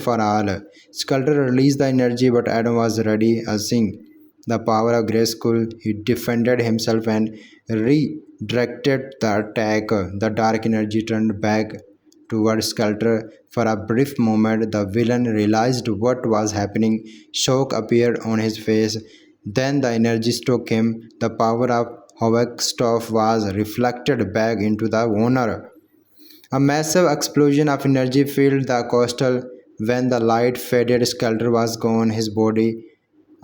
for all. Sculptor released the energy, but Adam was ready. Using the power of Grayskull, he defended himself and redirected the attack. The dark energy turned back toward Sculptor. For a brief moment, the villain realized what was happening. Shock appeared on his face. Then the energy struck him. The power of Havoc stuff was reflected back into the owner. A massive explosion of energy filled the coastal. When the light faded, Skelter was gone. His body,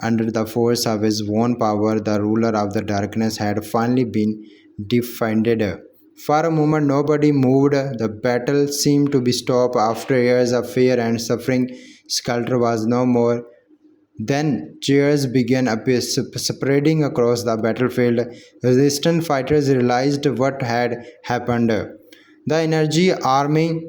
under the force of his own power, the ruler of the darkness had finally been defeated. For a moment, nobody moved. The battle seemed to be stopped. After years of fear and suffering, Skelter was no more. Then cheers began spreading across the battlefield. Resistant fighters realized what had happened. The energy army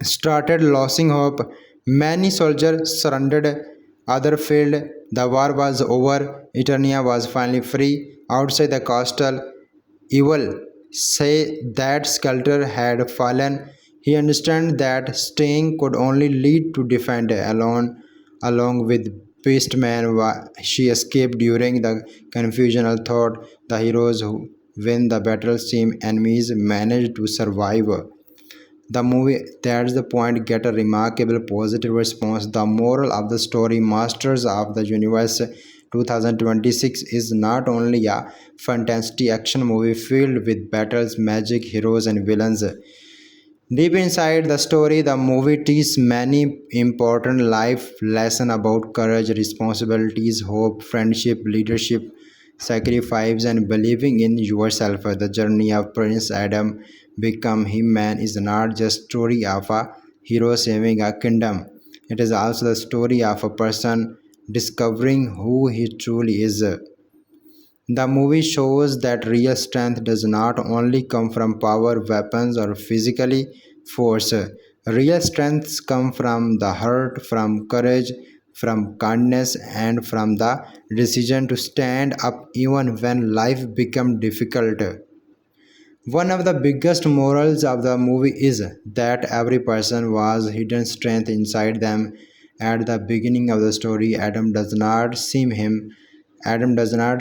started losing hope. Many soldiers surrendered. Other failed. The war was over. Eternia was finally free. Outside the castle, evil say that Skelter had fallen. He understood that staying could only lead to defeat alone. Along with Beastman, she escaped during the confusional thought. The heroes who win the battle seem enemies managed to survive. The movie, that's the point, get a remarkable positive response. The moral of the story, Masters of the Universe 2026, is not only a fantastic action movie filled with battles, magic, heroes, and villains. Deep inside the story, the movie teaches many important life lessons about courage, responsibilities, hope, friendship, leadership, sacrifice, and believing in yourself. The journey of Prince Adam become He-Man is not just story of a hero saving a kingdom. It is also the story of a person discovering who he truly is. The movie shows that real strength does not only come from power, weapons, or physically force. Real strengths come from the heart, from courage, from kindness, and from the decision to stand up even when life becomes difficult. One of the biggest morals of the movie is that every person was hidden strength inside them. At the beginning of the story, Adam does not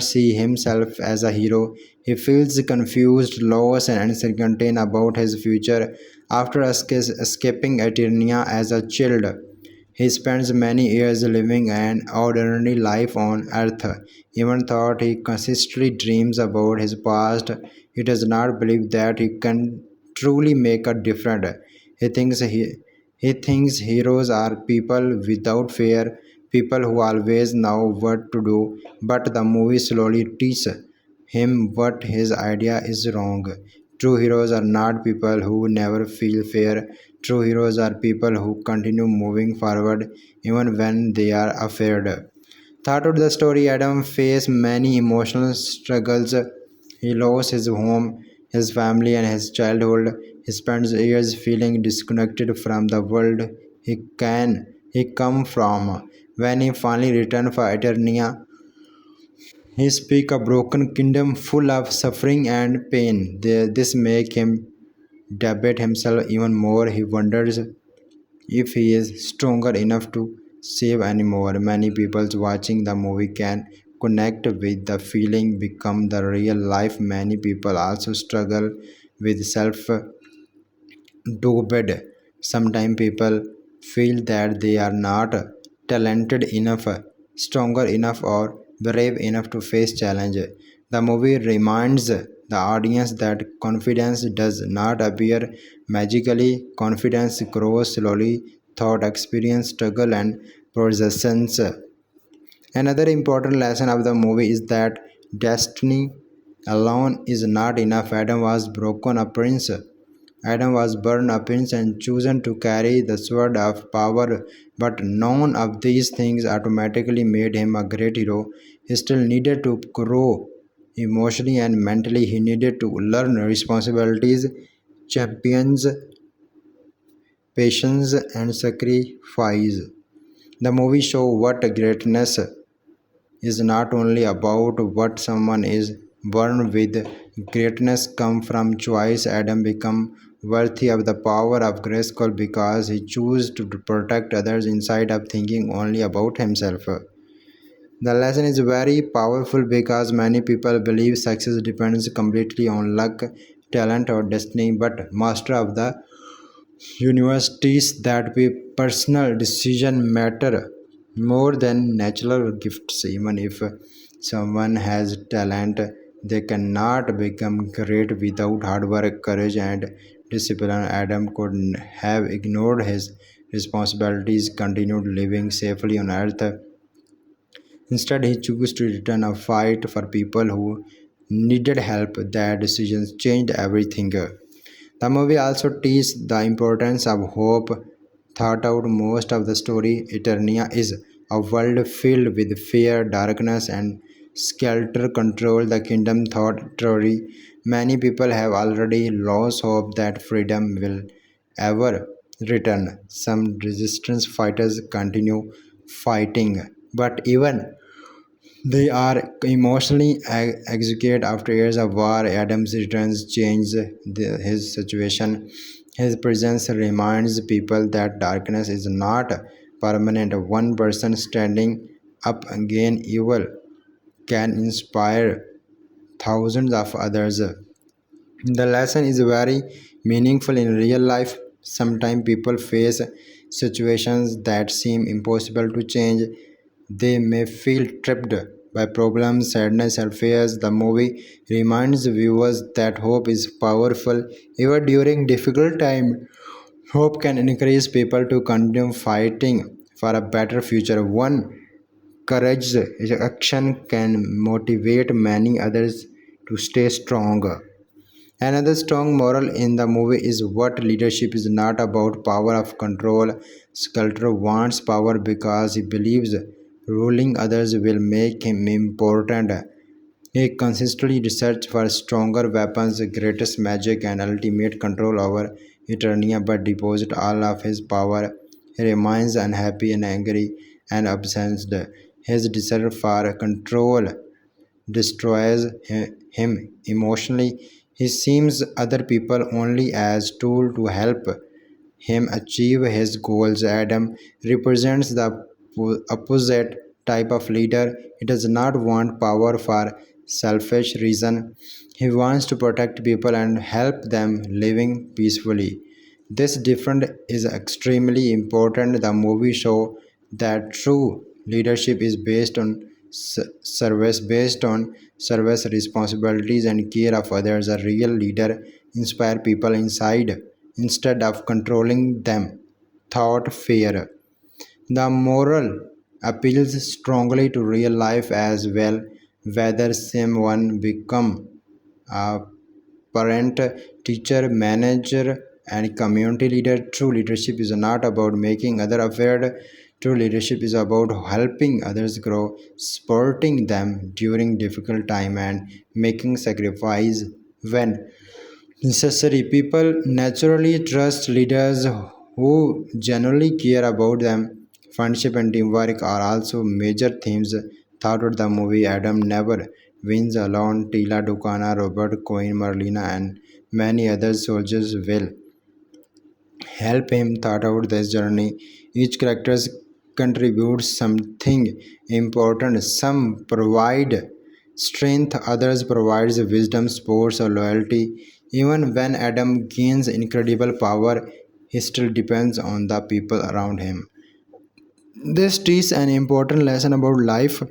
see himself as a hero. He feels confused, lost, and uncertain about his future after escaping Eternia as a child. He spends many years living an ordinary life on Earth. Even though he consistently dreams about his past, he does not believe that he can truly make a difference. He thinks he, he thinks heroes are people without fear, people who always know what to do, but the movie slowly teaches him what his idea is wrong. True heroes are not people who never feel fear. True heroes are people who continue moving forward even when they are afraid. Throughout the story, Adam faced many emotional struggles. He lost his home, his family, and his childhood. He spends years feeling disconnected from the world he come from. When he finally returned for Eternia, he speaks a broken kingdom full of suffering and pain. This makes him debate himself even more. He wonders if he is stronger enough to save anymore. Many people watching the movie can connect with the feeling become the real life. Many people also struggle with self doubt. Sometimes people feel that they are not talented enough, stronger enough, or brave enough to face challenge. The movie reminds the audience that confidence does not appear magically. Confidence grows slowly through experience, struggle, and persistence. Another important lesson of the movie is that destiny alone is not enough. Adam was broken a prince. Adam was born a prince and chosen to carry the sword of power, but none of these things automatically made him a great hero. He still needed to grow emotionally and mentally. He needed to learn responsibilities, champions, patience, and sacrifice. The movie shows what greatness is not only about what someone is born with. Greatness comes from choice. Adam become worthy of the power of Grayskull because he chose to protect others instead of thinking only about himself. The lesson is very powerful because many people believe success depends completely on luck, talent, or destiny, but master of the universities that personal decision matter more than natural gifts. Even if someone has talent, they cannot become great without hard work, courage, and discipline. Adam could have ignored his responsibilities, continued living safely on earth. Instead, he chose to return a fight for people who needed help. That decision changed everything. The movie also teaches the importance of hope. Throughout most of the story, Eternia is a world filled with fear, darkness, and skelter control. The kingdom thought theory. Many people have already lost hope that freedom will ever return. Some resistance fighters continue fighting. But even they are emotionally executed after years of war. Adam's returns change his situation. His presence reminds people that darkness is not permanent. One person standing up against evil can inspire thousands of others. The lesson is very meaningful in real life. Sometimes people face situations that seem impossible to change. They may feel trapped by problems, sadness, or fears. The movie reminds viewers that hope is powerful even during difficult times. Hope can encourage people to continue fighting for a better future. One courage action can motivate many others to stay strong. Another strong moral in the movie is what leadership is not about power of control. Sculptor wants power because he believes ruling others will make him important. He consistently researches for stronger weapons, greatest magic, and ultimate control over Eternia, but deposits all of his power. He remains unhappy and angry and obsessed. His desire for control destroys him emotionally. He sees other people only as tool to help him achieve his goals. Adam represents the opposite type of leader. He does not want power for selfish reason. He wants to protect people and help them living peacefully. This difference is extremely important. The movie show that true leadership is based on service, responsibilities, and care of others. A real leader inspire people inside instead of controlling them. Thought fear. The moral appeals strongly to real life as well, whether someone become a parent, teacher, manager, and community leader. True leadership is not about making others afraid. True leadership is about helping others grow, supporting them during difficult time, and making sacrifice when necessary. People naturally trust leaders who genuinely care about them. Friendship and teamwork are also major themes throughout the movie. Adam never wins alone. Tila Dukana, Robert Cohen, Marlena, and many other soldiers will help him thought out this journey. Each character contributes something important. Some provide strength, others provides wisdom, sports, or loyalty. Even when Adam gains incredible power, he still depends on the people around him. This teaches an important lesson about life.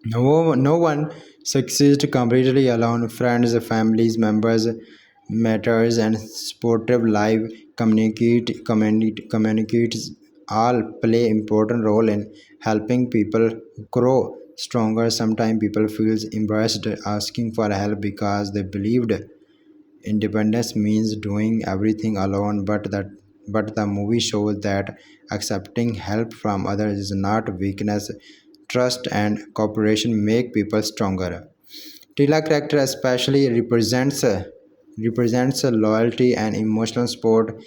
No one succeeds completely alone. Friends, families, members, matters, and supportive life communicates all play important role in helping people grow stronger. Sometimes people feels embarrassed asking for help because they believed independence means doing everything alone, but the movie shows that accepting help from others is not weakness. Trust and cooperation make people stronger. Tila character especially represents loyalty and emotional support.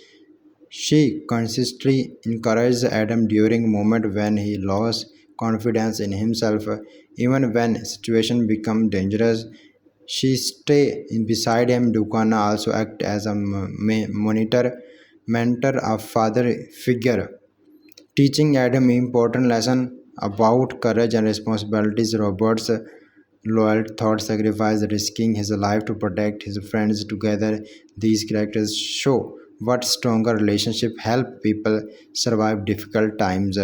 She consistently encouraged Adam during moments when he lost confidence in himself. Even when situations become dangerous, she stay beside him. Dukana also act as a mentor, a father figure, teaching Adam important lesson about courage and responsibilities. Robert's loyal thought sacrifice, risking his life to protect his friends together. These characters show what stronger relationship help people survive difficult times.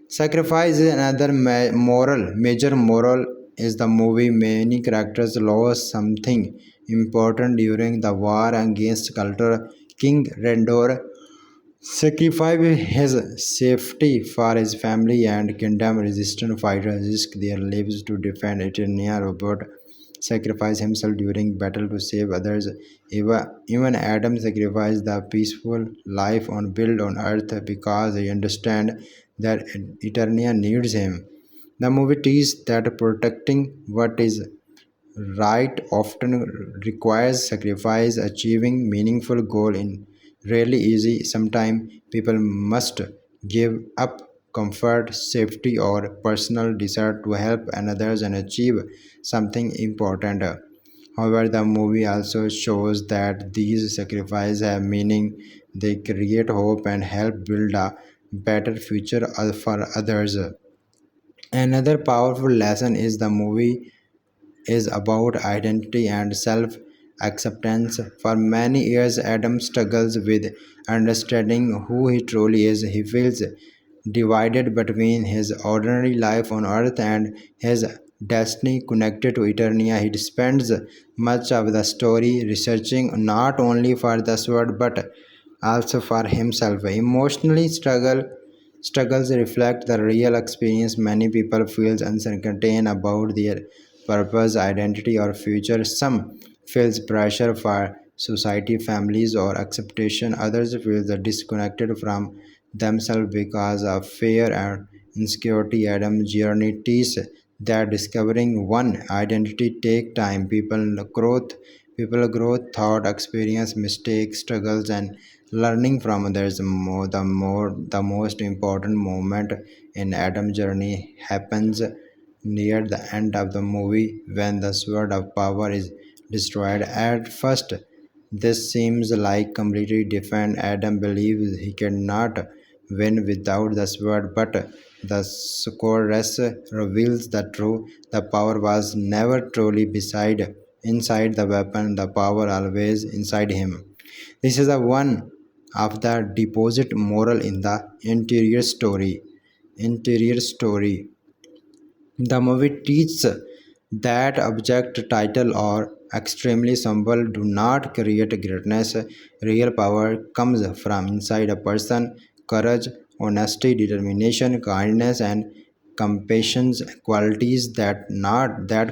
Sacrifice is another major moral is the movie. Many characters lost something important during the war against culture. King Rendor sacrificed his safety for his family and kingdom. Resistant fighters risked their lives to defend Eternia. Robert sacrificed himself during battle to save others. Even Adam sacrificed the peaceful life on built on earth because he understand that Eternia needs him. The movie teaches that protecting what is right often requires sacrifice. Achieving meaningful goal in really easy. Sometimes people must give up comfort, safety, or personal desire to help others and achieve something important. However, the movie also shows that these sacrifices have meaning. They create hope and help build a better future for others. Another powerful lesson is the movie is about identity and self acceptance. For many years, Adam struggles with understanding who he truly is. He feels divided between his ordinary life on earth and his destiny connected to Eternia. He spends much of the story researching not only for the sword but also for himself. Emotionally struggles reflect the real experience. Many people feel uncertain about their purpose, identity, or future. Some feels pressure for society, families, or acceptation. Others feel disconnected from themselves because of fear and insecurity. Adam's journey teaches that discovering one identity take time. People grow, thought, experience, mistakes, struggles, and learning from others. The most important moment in Adam's journey happens near the end of the movie when the sword of power is destroyed. At first, this seems like completely different. Adam believes he cannot win without the sword, but the chorus reveals the truth. The power was never truly inside the weapon, the power always inside him. This is the one of the deposit moral in the Interior story. The movie teaches that object, title, or extremely symbol do not create greatness. Real power comes from inside a person. Courage, honesty, determination, kindness, and compassion, qualities that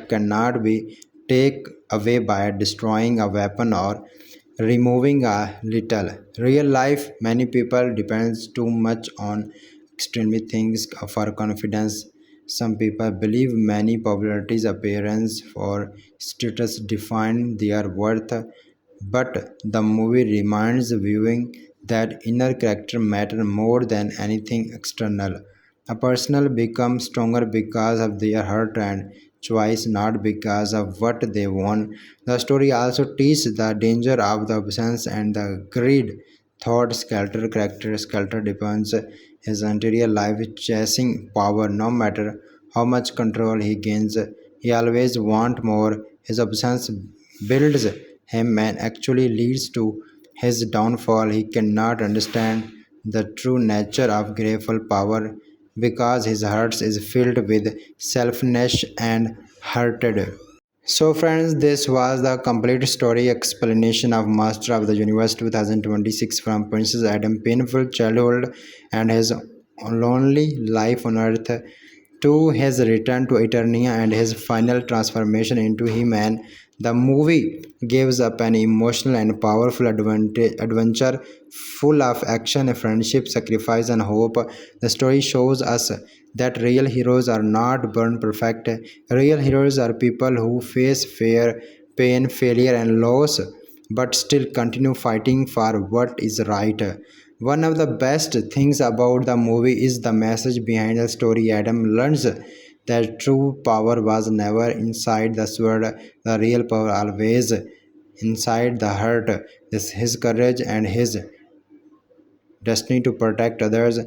cannot be taken away by destroying a weapon or removing a little. Real life, many people depends too much on extremely things for confidence. Some people believe many popularities, appearance, or status define their worth, but the movie reminds viewing that inner character matter more than anything external. A person becomes stronger because of their heart and choice, not because of what they want. The story also teaches the danger of the absence and the greed. Thought skelter character skelter depends his entire life chasing power no matter how much control he gains. He always want more. His absence builds him and actually leads to his downfall. He cannot understand the true nature of grateful power because his heart is filled with selfishness and hatred. So, friends, this was the complete story explanation of Master of the Universe 2026 from Princess Adam' painful childhood and his lonely life on Earth to his return to Eternia and his final transformation into He-Man. The movie gives up an emotional and powerful adventure full of action, friendship, sacrifice, and hope. The story shows us that real heroes are not born perfect. Real heroes are people who face fear, pain, failure, and loss but still continue fighting for what is right. One of the best things about the movie is the message behind the story. Adam learns that true power was never inside the sword, the real power always inside the heart. His courage and his destiny to protect others.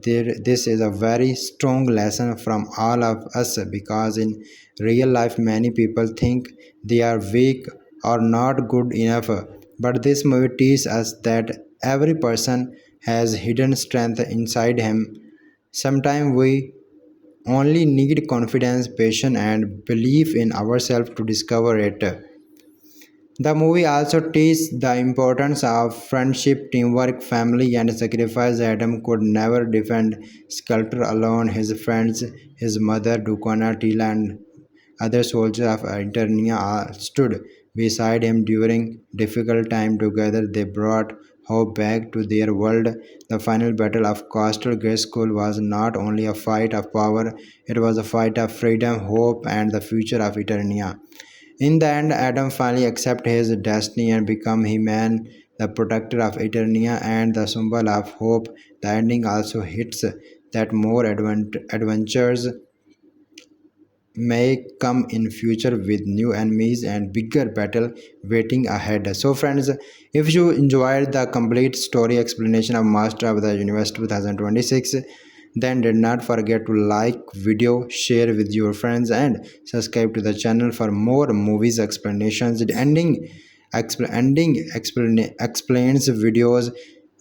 This is a very strong lesson from all of us because in real life, many people think they are weak or not good enough. But this movie teaches us that every person has hidden strength inside him. Sometimes we only need confidence, patience, and belief in ourselves to discover it. The movie also teaches the importance of friendship, teamwork, family, and sacrifice. Adam could never defend Sculptor alone. His friends, his mother, Dukana, Tila, and other soldiers of Eternia stood beside him during difficult time. Together, they brought hope back to their world. The final battle of Castle Grayskull was not only a fight of power; it was a fight of freedom, hope, and the future of Eternia. In the end, Adam finally accepts his destiny and becomes He-Man, the protector of Eternia and the symbol of hope. The ending also hits that more adventures may come in future with new enemies and bigger battle waiting ahead. So friends, if you enjoyed the complete story explanation of Master of the Universe 2026, then did not forget to like video, share with your friends and subscribe to the channel for more movies explanations, explains videos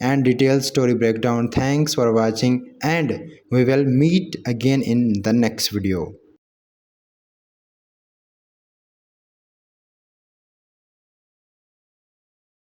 and detailed story breakdown. Thanks for watching and we will meet again in the next video.